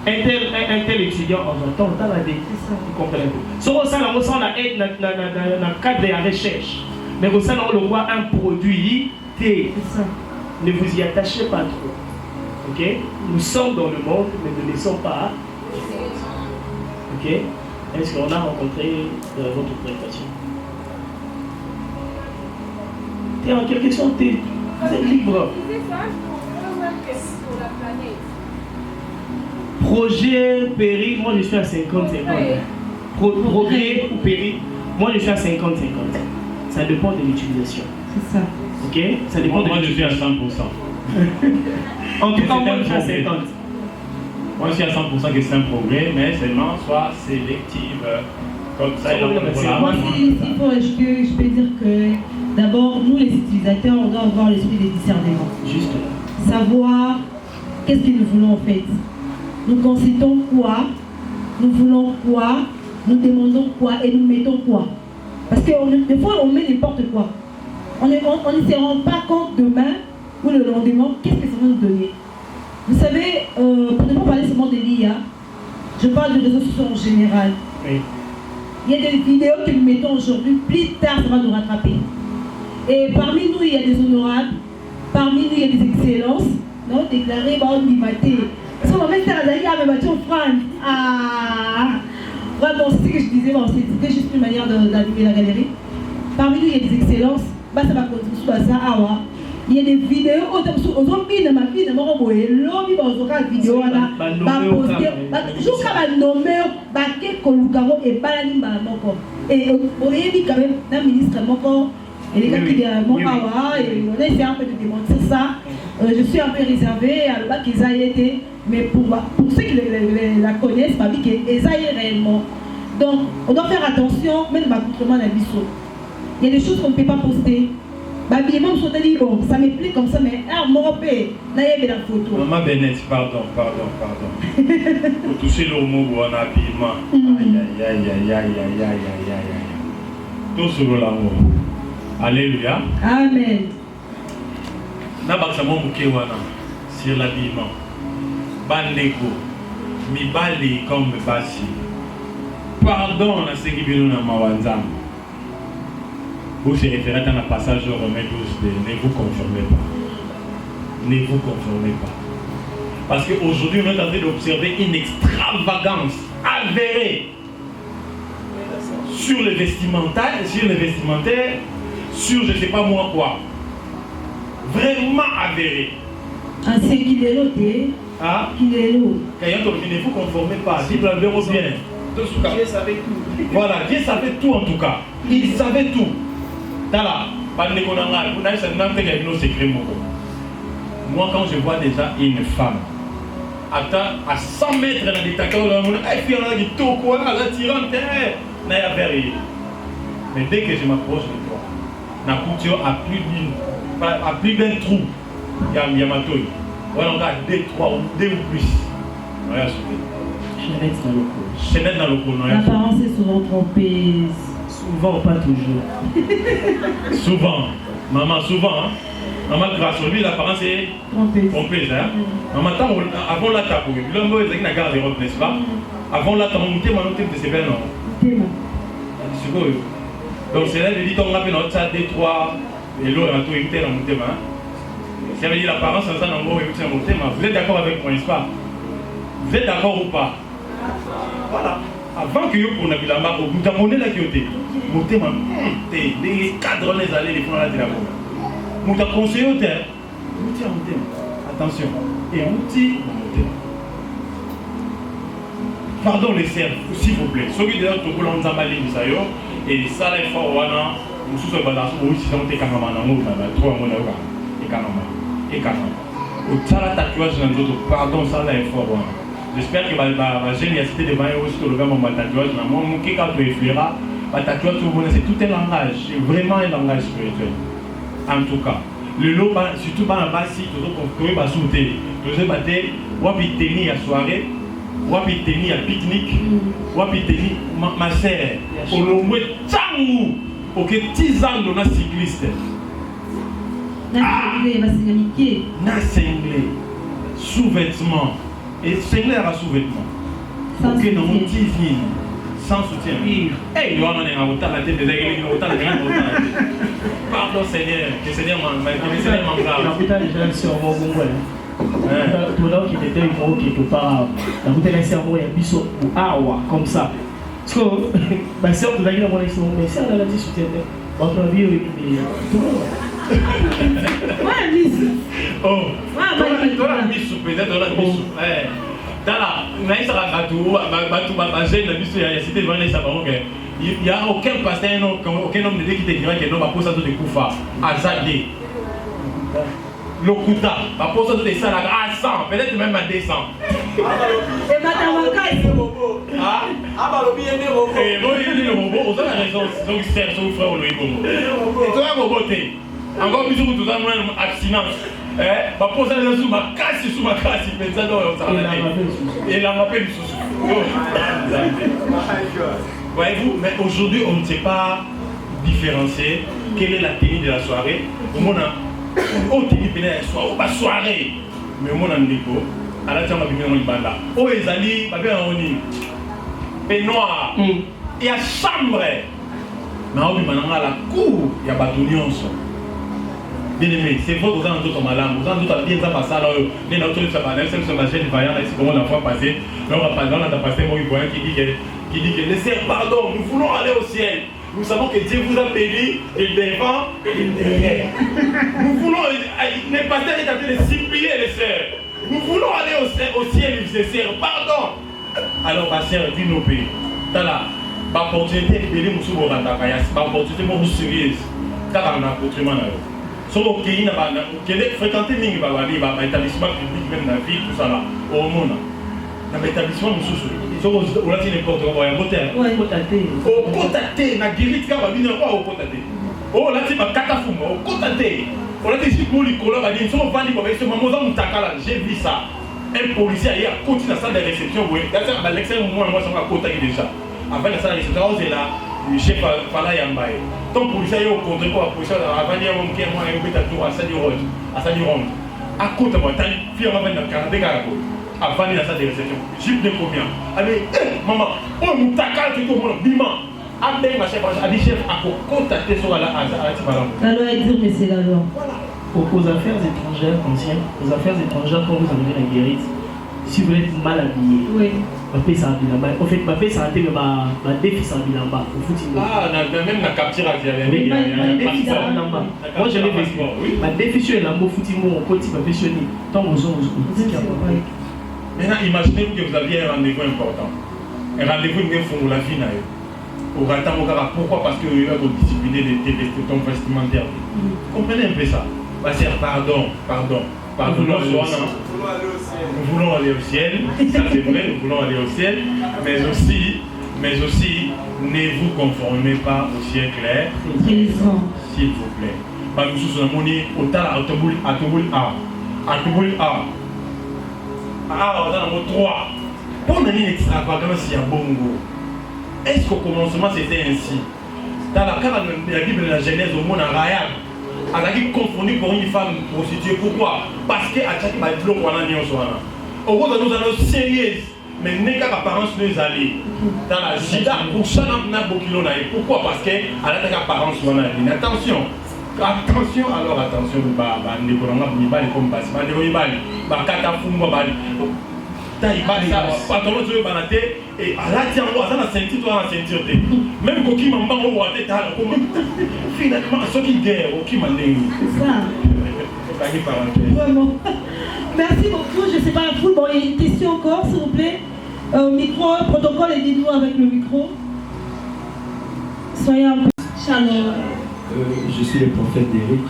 Un tel étudiant, on entend, vous comprenez un peu. Ce qu'on a aide dans le cadre de la recherche. Mais vous savez, on voit un produit, ne vous y attachez pas trop. Ok? Nous sommes dans le monde, mais ne laissons pas. Ok? Est-ce qu'on a rencontré votre présentation? T'es en quelque sorte, vous êtes libre. Projet, péril, moi je suis à 50-50. Progrès ou péril, moi je suis à 50-50. Ça dépend de l'utilisation. C'est ça. Ok? Ça dépend moi je suis à 100%. En tout cas, moi je suis à 50%. Moi je suis à 100% que c'est un progrès, mais seulement soit sélective. Comme ça, moi, s'il faut ajouter, je peux dire que d'abord, nous les utilisateurs, on doit avoir l'esprit de discernement. Juste. Savoir qu'est-ce que nous voulons en fait. Nous concitons quoi, nous voulons quoi, nous demandons quoi et nous mettons quoi. Parce que des fois, on met n'importe quoi. On ne se rend pas compte demain ou le lendemain, qu'est-ce que ça va nous donner. Vous savez, pour ne pas parler seulement de l'IA, je parle des réseaux sociaux en général. Oui. Il y a des vidéos que nous mettons aujourd'hui, plus tard ça va nous rattraper. Et parmi nous, il y a des honorables, parmi nous, il y a des excellences, non déclarées par une maté. Parce qu'on va mettre ça à la mais tu France. Ah, vraiment, c'est ce que je disais, bon, c'était juste une manière d'animer la galerie. Parmi nous, il y a des excellences, bah, ça va continuer à ça, ah ouais. Il y a des vidéos, aujourd'hui, dans ma vie, dans mon robot, l'homme, il va avoir une vidéo, il va poster, jusqu'à ma nommer, il va faire et balani, et on a dit quand même, dans le ministre, et les gars qui disent, mon awa, et on a essayé un peu de démontrer ça. Je suis un peu réservé à l'heure qu'ils aient été, mais pour ceux qui la connaissent, ma vie qu'ils aient réellement. Donc, on doit faire attention, même dans l'accoutrement d'un biseau. Il y a des choses qu'on ne peut pas poster. Bon, ça me plaît comme ça, mais mon père, là il y a la photo. Maman Bennett, pardon. Pour toucher le mot ou un habillement. Aïe. Tout sur l'amour. Alléluia. Amen. Nabaksa mon wana sur l'habillement. Bandeko, mi bali comme basi. Pardon, na ce qui vient na mawanzam. Vous se référez à un passage au Romains 12 de ne vous conformez pas. Ne vous conformez pas. Parce qu'aujourd'hui, on est en train d'observer une extravagance avérée sur les vestimentaires, sur je ne sais pas moi quoi. Vraiment avérée. Ah, c'est qu'il est l'autre. Ah, qu'il est l'autre. Quand ne vous conformez pas, dites le verrou bien. Dieu savait tout. Voilà, Dieu savait tout en tout cas. Il savait tout. Moi, quand je vois déjà une femme à 100 mètres dans le détecteur, mais dès que je m'approche de toi, la couture à plus d'un trou, il y a ma toile. Voilà, on a 2, 3 ou 2 ou plus. Chaînette dans le cou. L'apparence est souvent trompeuse. Souvent, pas toujours. Souvent. Maman, souvent. Hein? Maman, grâce à lui, l'apparence est trompée. Hein? Maman, avant la tape, l'homme est dans la garde d'Europe, n'est-ce pas? Avant la tape, on de ses belles noms. Donc, c'est là, il dit qu'on rappelle notre chat Détroit, et l'eau est en tout évité dans mon thème. Si avait dit l'apparence, ça n'a pas évité dans mon thème. Vous êtes d'accord avec moi, n'est-ce pas? Vous êtes d'accord ou pas? Voilà. Avant que vous n'ayez pas la vous avez la qui mon thème, les cadres, les allées, les fonds à la télé. Vous avez conseillé au thème. Vous dites mon thème. Attention. Et vous dites mon thème. Pardon les serfs, s'il vous plaît. Ceux qui disent que vous l'avez emballé, et ça, il faut voir, nous sommes dans le si on est carrément dans le trois mois, et carrément. Au tsala tatouage dans les autres, pardon, ça, là, il faut voir. J'espère que ma génialité de Maïo aussi, le même tatouage, moi, mon qui quand tu effleuras, ma tatouage, c'est tout un langage, c'est vraiment un langage spirituel. En tout cas, le lot, surtout dans la base, si tu as sauté, tu as battu, ou à tenir à soirée. Wapi teni à pique-nique, wapi teni ma sœur, au lomoué tchangou, ok 10 ans de la cycliste. Na cinglé, sous-vêtements, et cinglé à sous-vêtements. Ok, non, 10 000, sans soutien. Hey, on est en retard, la tête des aigles, on est en retard. Pardon Seigneur, que Seigneur m'engrave. La putain des gens sur mon bon tout là qui était gros quelque part la bouteille de cerveau et biso ou awa comme ça parce que ma soeur tout d'ailleurs mon ex mais ça elle a dit soutien votre vie tout ouais Miss oh toi la Miss peut-être dans la Miss dans la mais ça va tout ma jeune la Miss il y a cité devant les savants il y a aucun pasteur aucun homme de Dieu qui te dira que non va pour ça de Koufa azadé Lokuta, ma pose de ça à 100, peut-être même à 200. Et madame Makai, c'est robot. Ah, bah le bien des robots. Et moi, il y a des robots, vous avez raison, donc c'est son frère ou le robot. Et toi, un robot, encore plus que tout ça, moi, abstinence. Ma pose de sous ma casse, il fait ça dans le et la rappelle du sous. Voyez-vous, mais aujourd'hui, on ne sait pas différencier quelle est la tenue de la soirée. Au monde, on te dit que soirée, mais mon amigo, à la chambre de banda. Oh, les alliés, peignoir, il y a chambre. Mais on dit maintenant à la cour, il y a bâtonnions. Bien aimé, c'est votre dans d'autres malades, vous en doute bien ça passe là, les autres ça va, même si c'est ma chaîne vaillant, c'est comment la fois passée, là on a passé mon voyant qui dit que laissez pardon, nous voulons aller au ciel. Nous savons que Dieu vous a béni, il devant et il derrière. Nous voulons, les pasteurs sont en train de supplier les sœurs. Nous voulons aller au ciel, les sœurs, pardon. Alors, ma sœur, dis nos pays. Tala, ma opportunité de bénir Moussou Boranda, ma opportunité de sérieuse. Car on a accoutrement là. Si on a fréquenté l'établissement public, même dans la ville, tout ça là, au monde. Dans l'établissement Moussou. On a dit n'importe quoi, il y a un côté. Au côté, na guérite, car on a dit au côté. Oh, là, c'est ma catafoum, au côté. On a dit si pour les collègues, on a dit, si on va dire, j'ai vu ça. Un policier a continué la salle de réception. À l'extérieur, moi, je suis à côté déjà. Avant la salle de réception, c'est là, le chef Fala Yambaye. Ton policier est au contre quoi, policier, avant de dire, moi, je vais à Sadi Ronde. À côté, moi, t'as une fille, on va venir à Carabé. Avant la salle de réception. J'ai de combien? Allez, maman, on nous tacle tout le monde, bimant. Abdel, ma chef, a dit chef, à contacter sur la Tibalam. La loi est dure, mais c'est la loi. Aux affaires étrangères, anciennes, aux affaires étrangères, quand vous arrivez à la guérite, si vous êtes mal habillé, oui. Ma paix ça en fait, ma paix ça a été ma défi ça en bas au foot. Ah, même la capture à dire, moi j'avais vécu. Ma défi est là, mon foot, mon petit, ma défi tant aux gens. Maintenant, imaginez que vous aviez un rendez-vous important. Un rendez-vous qui est la vie. Pourquoi? Parce que vous avez discipliné les ton vestimentaire. Comprenez un peu ça. Pardon. Nous voulons aller au ciel. Ça c'est vrai, nous voulons aller au ciel. Mais aussi, ne vous conformez pas au siècle. S'il vous plaît. Nous sommes au Tala on a le 3. Pour une extravagance, il y a bongo. Est-ce qu'au commencement c'était ainsi? dans la carte de la Bible de la Genèse, au monde en Rahab, elle a été confondue pour une femme prostituée. Pourquoi? Parce qu'elle a dit que l'eau qu'on a mis en soi. Au bout de nous allons sérieux, mais n'est qu'à apparence nous aller dans la Jida pour ça n'a beaucoup de pourquoi? Parce qu'elle a des apparences qu'on a mis. Attention. Attention, alors attention, ne connaissons pas les comme passe, ne connaissons pas les kata fumba bali. Taï bali, pantalon sur le banaté et à la tienne, on a la ceinture, on a la ceinture. Même Koki m'a pas envoyé ta finalement, ce qui guerre, Koki m'a dit. C'est ça. Vraiment. Merci beaucoup. Je ne sais pas, vous, bon, il y a une question encore, s'il vous plaît. Micro, protocole, aidez-nous avec le micro. Soyez un peu chaleur. Je suis le prophète d'Éric.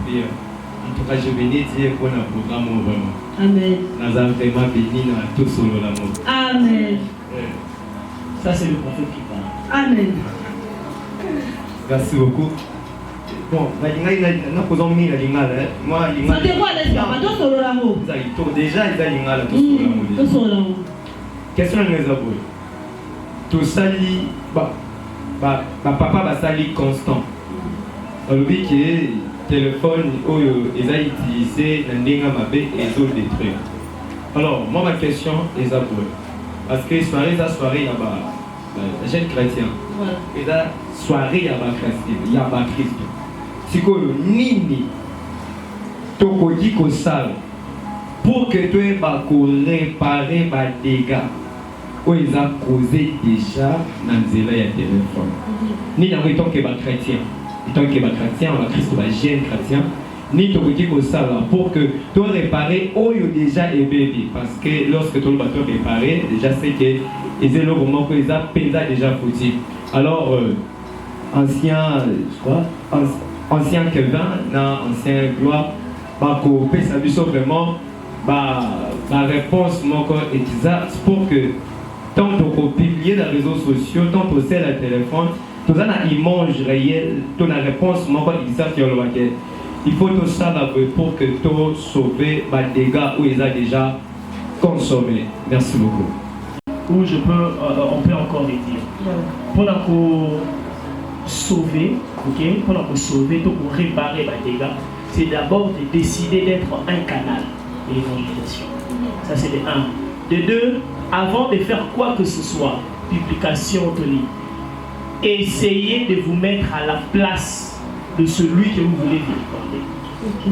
Et en tout cas, je venais dire qu'on a un programme vraiment. Amen. Nous avons vraiment béni dans tout sur l'amour. Amen. Ça, c'est le prophète qui parle. Amen. Merci beaucoup. Bon, nous posons mis la lingala. Moi, ça te voit, n'est-ce pas? Tout sur l'amour. Déjà, il y a lingala tout sur l'amour. Question de nous avouer. Tout ça, papa va salir constant. On dit que le téléphone ils ont utilisé dans les détruit. Alors, moi ma question est avouée. Parce que soirée, il y a jeune chrétien. Et la soirée, il y a Christ. C'est que nini, tu dis que ça, pour que tu aies réparé les dégâts. Où ils ont causé déjà dans le téléphone. Ni dans le temps que les chrétiens, le temps que les chrétiens, le Christ va jeune chrétien, ni tout petit que ça pour que tu réparer où il déjà est bébé. Parce que lorsque tout le bateau est réparé, déjà c'est que ils ont le moment que ils ont déjà foutu. Alors, ancien Kevin, ancien gloire, bah couper sa vie vraiment, la réponse est exacte pour que tant qu'on publie dans les réseaux sociaux, tant qu'on sait le téléphone, tout ça a une image réelle, tout la réponse, il faut tout ça pour que tout sauve les dégâts où ils ont déjà consommé. Merci beaucoup. Ou on peut encore les dire. Pour sauver, ok, pour sauver, pour réparer les dégâts, c'est d'abord de décider d'être un canal de l'évangélisation. Ça c'est de 1. De 2, avant de faire quoi que ce soit, publication, Tony, essayez de vous mettre à la place de celui que vous voulez vilipender. Ok.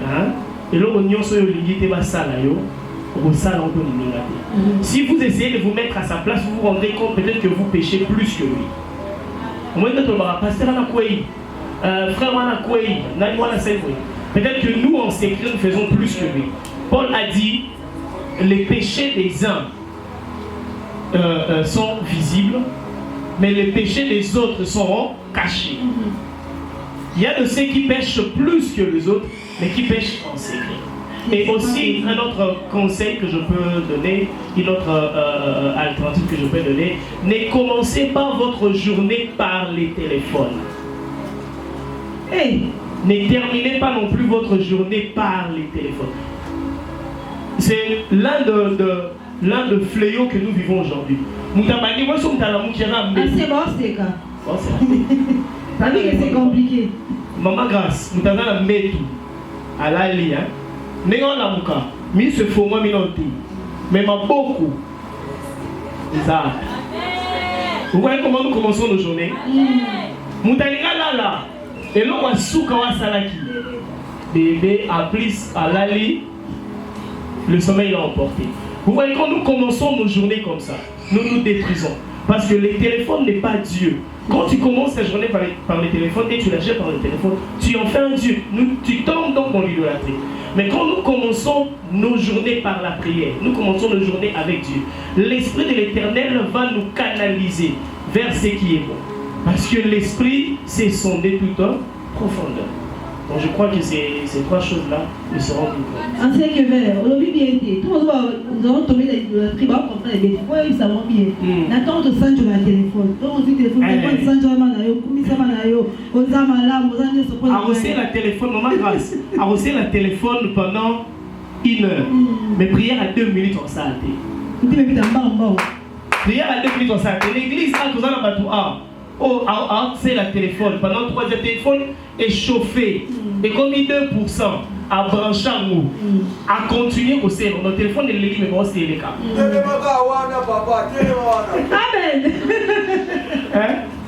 Hein? Et là, on si vous essayez de vous mettre à sa place, vous vous rendrez compte peut-être que vous péchez plus que lui. Peut-être que nous, en secret, nous faisons plus que lui. Paul a dit, les péchés des uns sont visibles, mais les péchés des autres seront cachés. Il y a de ceux qui pêchent plus que les autres, mais qui pêchent en secret. Et aussi, un autre conseil que je peux donner, une autre alternative que je peux donner, ne commencez pas votre journée par les téléphones. Et ne terminez pas non plus votre journée par les téléphones. C'est l'un de fléaux que nous vivons aujourd'hui. C'est bon, c'est quoi? T'as vu que c'est compliqué. Maman Grâce, nous avons un métou à la lia. Nous avons un cas. Mais ce faut moi, mais beaucoup. C'est ça. Vous voyez comment nous commençons nos journées? Nous avons là. Et là, on a soukawa salaki. Bébé a pris à l'ali. Le sommeil l'a emporté. Vous voyez, quand nous commençons nos journées comme ça, nous nous détruisons. Parce que le téléphone n'est pas Dieu. Quand tu commences ta journée par le téléphone et tu la jettes par le téléphone, tu en fais un Dieu. Tu tombes donc dans l'idolâtrie. Mais quand nous commençons nos journées par la prière, nous commençons nos journées avec Dieu, l'Esprit de l'Éternel va nous canaliser vers ce qui est bon. Parce que l'Esprit, c'est sonder tout en profondeur. Donc je crois que ces trois choses-là ne seront plus bonnes. Ancien Kevin, on l'a vu bien dit. Tout le monde nous allons tomber dans le tribunal pour comprendre les bêtises. Oui, ça va bien. N'attends de Sanjo dans le téléphone. Donc on dit téléphone, Sanjo Manayo, Kumisa Manayo, Ozamala, Mozanyo se pose. Arroser la téléphone, maman grâce. Arroser la téléphone pendant 1 heure. Mais prière à 2 minutes en salle. Tu dis, mais putain, bon. Prière à 2 minutes en salle. L'église a besoin d'un bateau. c'est la téléphone. Pendant 3 heures, le téléphone est chauffé. Et comme il 2%, à brancher en nous, à continuer au sein. Notre téléphone est lié, mais bon, c'est les cas. Amen.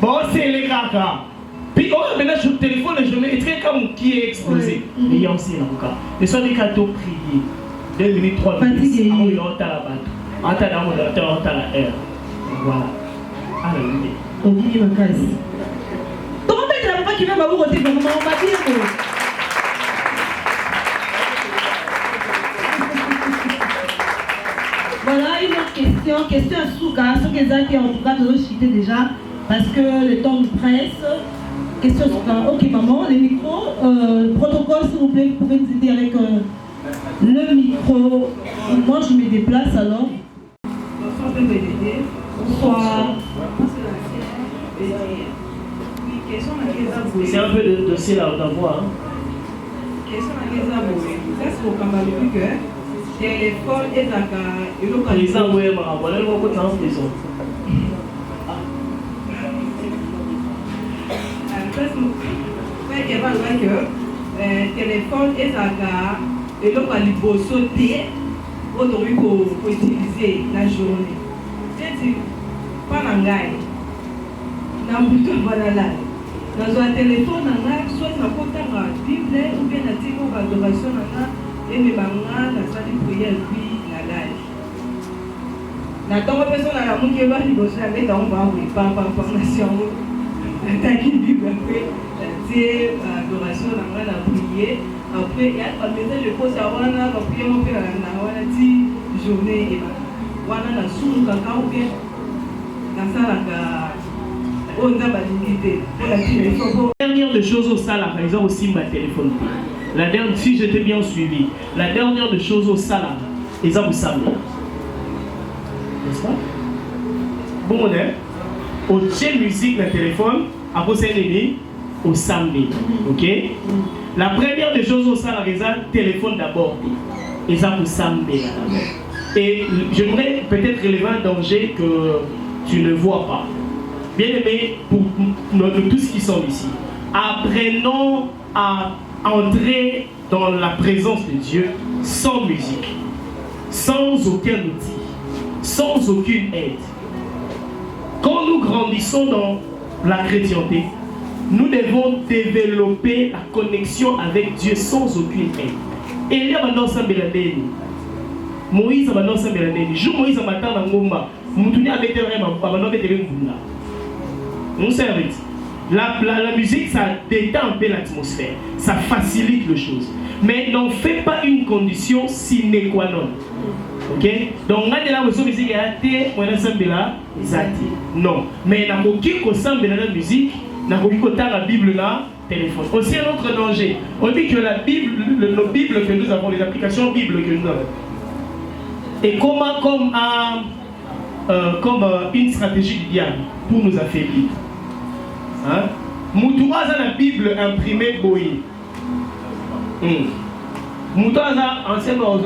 Bon, c'est les gars. Puis, maintenant, je téléphone et je mets très comme qui est explosé. Mais il y a aussi un cas. Et soit des cadeaux priés. 2 minutes, 3 minutes. Ah oui, on t'a la batte. On t'a la modérateur, on t'a la air. Voilà. Alléluia. Ok, ma casse. Comment mettre la maman qui vient vous côté comme on va dire. Voilà une autre question à Souka, ce que Zaki en tout cas de citer déjà, parce que le temps nous presse. Question à Souka. Ok maman, les micros, protocole s'il vous plaît, vous pouvez nous aider avec le micro. Moi je me déplace alors. Bonsoir. C'est un peu de dossier là, on va voir. Question à Kézaboué. Ça c'est au Cameroun que téléphone et Zaka. Les envoyés, voilà le mot que tu as en prison. Téléphone et Zaka. Et l'on va lui sauter. On doit utiliser la journée. C'est pas un gars. Dans le dans un téléphone, soit na kota la Bible ou bien na tiko adoration et mes mamans na salle de prière puis la live. Na tant personne à la mouille va lui bosser avec on va oui pas nation. Ta Bible après c'est adoration na prier après il y a un message je pose à wana la prière on fait na wana ti journée et wana na sous kaka ou bien na sala ka. La dernière des choses au salaire, par exemple, aussi ma téléphone. La dernière, si j'étais bien suivi, la dernière des choses au salaire, ils ont samedi. N'est-ce pas? Bon, au tien musique dans le téléphone, après c'est l'ennemi, au samedi. Ok? La première des choses au salaire, ils ont téléphone d'abord. Ils ont samedi. Et j'aimerais peut-être relever un danger que tu ne vois pas. Bien aimé, pour tous ceux qui sont ici, apprenons à entrer dans la présence de Dieu sans musique, sans aucun outil, sans aucune aide. Quand nous grandissons dans la chrétienté, nous devons développer la connexion avec Dieu sans aucune aide. Et il y a maintenant ça Moïse a maintenant ça jour Moïse a matin dans Ngomba, Moutouni a été vraiment pas maintenant mon service. La musique, ça détend un peu l'atmosphère, ça facilite les choses. Mais n'en fait pas une condition sine qua non. Ok? Donc, on a de la musique, non. Mais on a la musique, on a la Bible là, téléphone. Aussi un autre danger. On dit que la Bible, nos Bibles que nous avons, les applications Bible que nous avons, et comment comme une stratégie du diable pour nous affaiblir. Hein? Moutouaza la Bible imprimée boy. Moutouaza anciennement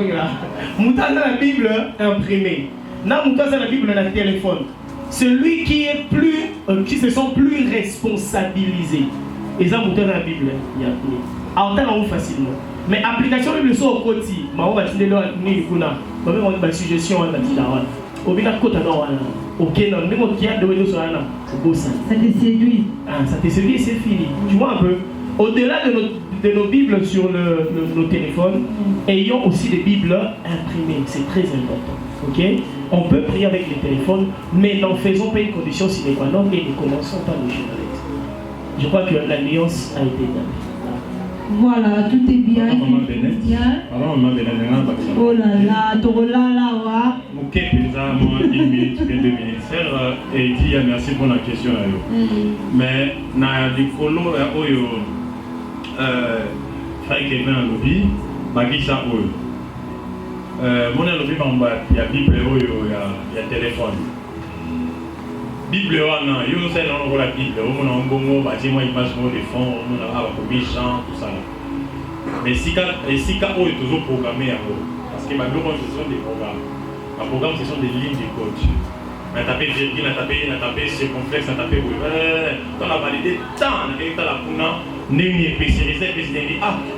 Moutouaza la Bible imprimée. Na Moutouaza la Bible dans le téléphone. Celui qui est plus, qui se sent plus responsabilisé. Et ça Moutouaza la Bible. Il y a plus. Alors on facilement. Mais application Bible sont au côté. Ma on va dire là ni kuna. Comme on dit suggestion on va dire là. Obina kota non wana. OK non, mais mon qui a donné sur wana. Ça te séduit. Ah, ça te séduit et c'est fini. Tu vois un peu. Au-delà de nos Bibles sur nos téléphones, ayons aussi des Bibles imprimées. C'est très important. OK? On peut prier avec les téléphones, mais n'en faisons pas une condition sine qua non et ne commençons pas le journalisme. Je crois que la nuance a été donnée. Voilà, tout est bien. Oh là là, Torolala, Ok, moi, 1 minute, 2 minutes. Sœur dit merci pour la question. Mais, na di kolo oyo frère Kevin a lobby, bagisa oyo. Mon lobby bamba, il y a Bible oyo, il y a téléphone. Bible wana, yo c'est dans la Bible, on a un bon mot, bâtiment image de fond, on a un méchant, tout ça. Mais si ka oyo toujours programmé parce que ma ce sont des programmes. Les programmes, ce sont des lignes de code. On a tapé virgule, on a tapé circonflexe, on a tapé on a validé tant, on a fait la puna, n'est pas si réserve,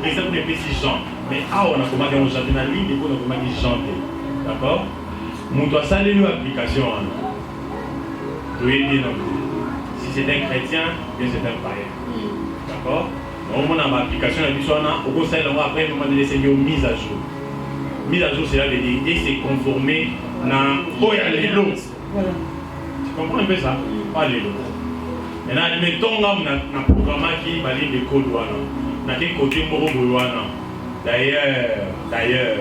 réserve n'est pas si Jean. Mais on a commandé un chanter dans la ligne, on a commandé chanter. D'accord? Mon doit saluer l'application. Si c'est un chrétien, bien c'est un païen. D'accord? Donc, on a une application, au conseil, après, on va laisser une mise à jour. Mise à jour, c'est là de dire, c'est conformé à l'élo. Tu comprends un peu ça? Pas l'élo. Maintenant, admettons, on a un programme qui va lire des codes. On a quel côté moro. D'ailleurs,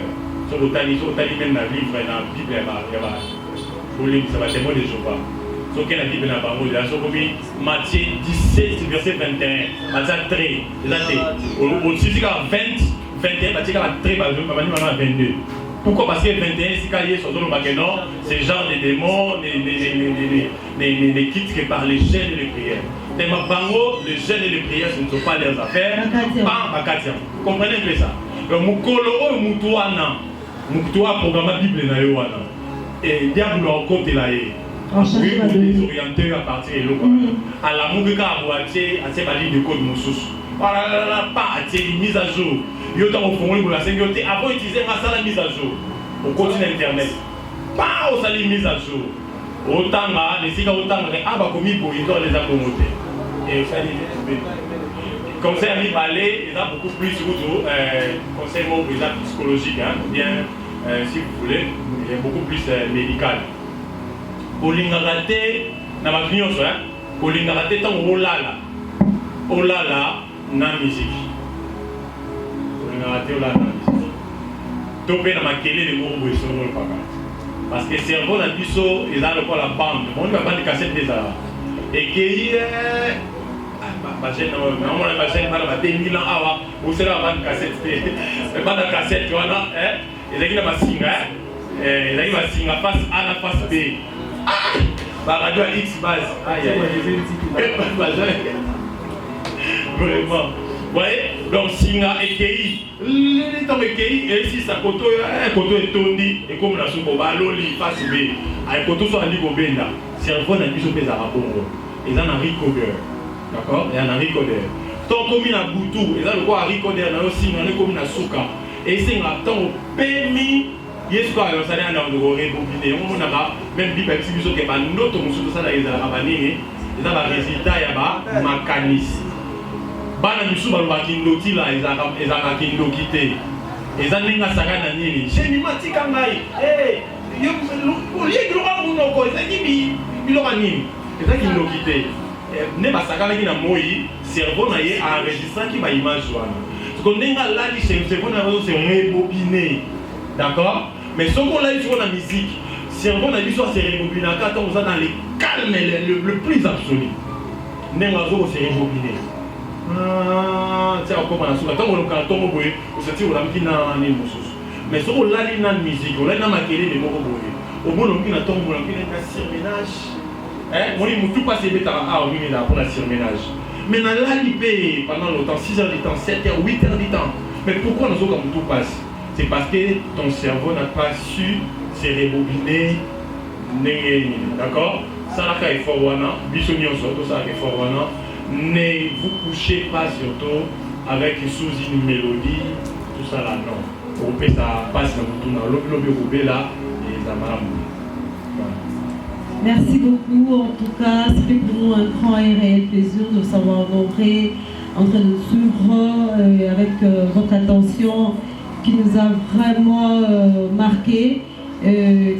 sur le tali même dans le livre, dans la Bible, ça va témoigner de Jéhovah. Ce qu'il y a dans la Bible, c'est Matthieu 17, verset 21. Matthieu 3. Au-dessus, il y a 20, 21, Matthieu 3, 22. Pourquoi? Parce que 21, c'est genre des démons, des kits qui par les jeûnes et les prières. Tellement bango, les jeûnes et les prières, ce ne sont pas leurs affaires. Vous comprenez un peu ça? Mukolo, Mutuana, Mutua, programme Bible, et diable en côté là. Oui, pour les orienter à partir de l'eau. À la Mouguka, à Boatier, à ces balises de code Moussous. Voilà, pas à ces mises à jour. Il y a au fond de la sécurité avant d'utiliser la mise à jour au continent internet. Pas aux salles mise à jour. Autant les cigares, autant les commis pour les accommoder. Et ça dit, comme ça, il va aller, il y a beaucoup plus de conseils psychologiques, ou bien, si vous voulez, il y a beaucoup plus médical. Olingarate, na magnioso, Olingarate, tant Olala, na musique. Topé dans ma kélé de mots et sur le papa. Parce que le cerveau n'a plus ça, ils ont encore la bande. On ne va pas de cassette des arts. Et qui est. Ma chaîne, non, ma chaîne, ma 2000 ans, où c'est la bande cassette. La bande cassette, tu vois, non? Ils ont ma singa. Ils ont ma singa face A, la face B. La radio à X base. Aïe, aïe, vraiment. Vous voyez? Donc, Singa et Kei, les temps de Kei, et ici, ça koto est tondi, et comme la soupe, loli, face B, avec koto soit en Benda, cerveau n'a plus au pays à Bongo. Ils en ont ricodeur. D'accord? Il y en a ricodeur. Tant comme il y a Boutou, ils ont le quoi à ricodeur, il y a aussi comme il Souka. Et c'est un temps au PMI, il y a ce qu'on a dans le rebobiné. On a même dit que si vous avez un autre monsieur, ça, ils ont un résultat, il y a un mécanisme. Bana misu balobaki ndoti la ezaka kindoki te eza ndenge asaka na nini jeni matika ngai yo olie biloko munoko ezaki biloko nini eza kindoki te ne basakalaki na moi cerveau na ye enregistraki baimage wana soko ndenge alali cerveau na biso se rebobiné, d'accord, mais soko olali siko na musique cerveau na biso se rebobinaka ntango oza dans le calme le plus absolu ndenge azoko se rebobiné. C'est encore un souci. Tant qu'on a un tombeau, on se dit qu'on a mis dans une musique. Mais si on a une musique, on a une maquille de mots. Au bout on a un tombeau, on a un surménage. On dit tout passer bêta à on est là pour la surménage. Mais dans la libé pendant longtemps, 6 heures du temps, 7 heures, 8 heures du temps. Mais pourquoi nous avons tout passe? C'est parce que ton cerveau n'a pas su se rebobiner. D'accord? Ça là est fort wana, bisognon surtout ça est fort wana. Ne vous couchez pas surtout avec sous une mélodie, tout ça là, non. Au fait, ça passe dans le lobby là et ça m'a. Merci beaucoup. En tout cas, c'était pour nous un grand et réel plaisir de vous avoir honoré en train de suivre avec votre attention qui nous a vraiment marqué.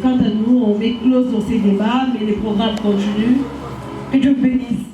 Quant à nous, on met close dans ces débats, mais les programmes continuent. Que Dieu bénisse.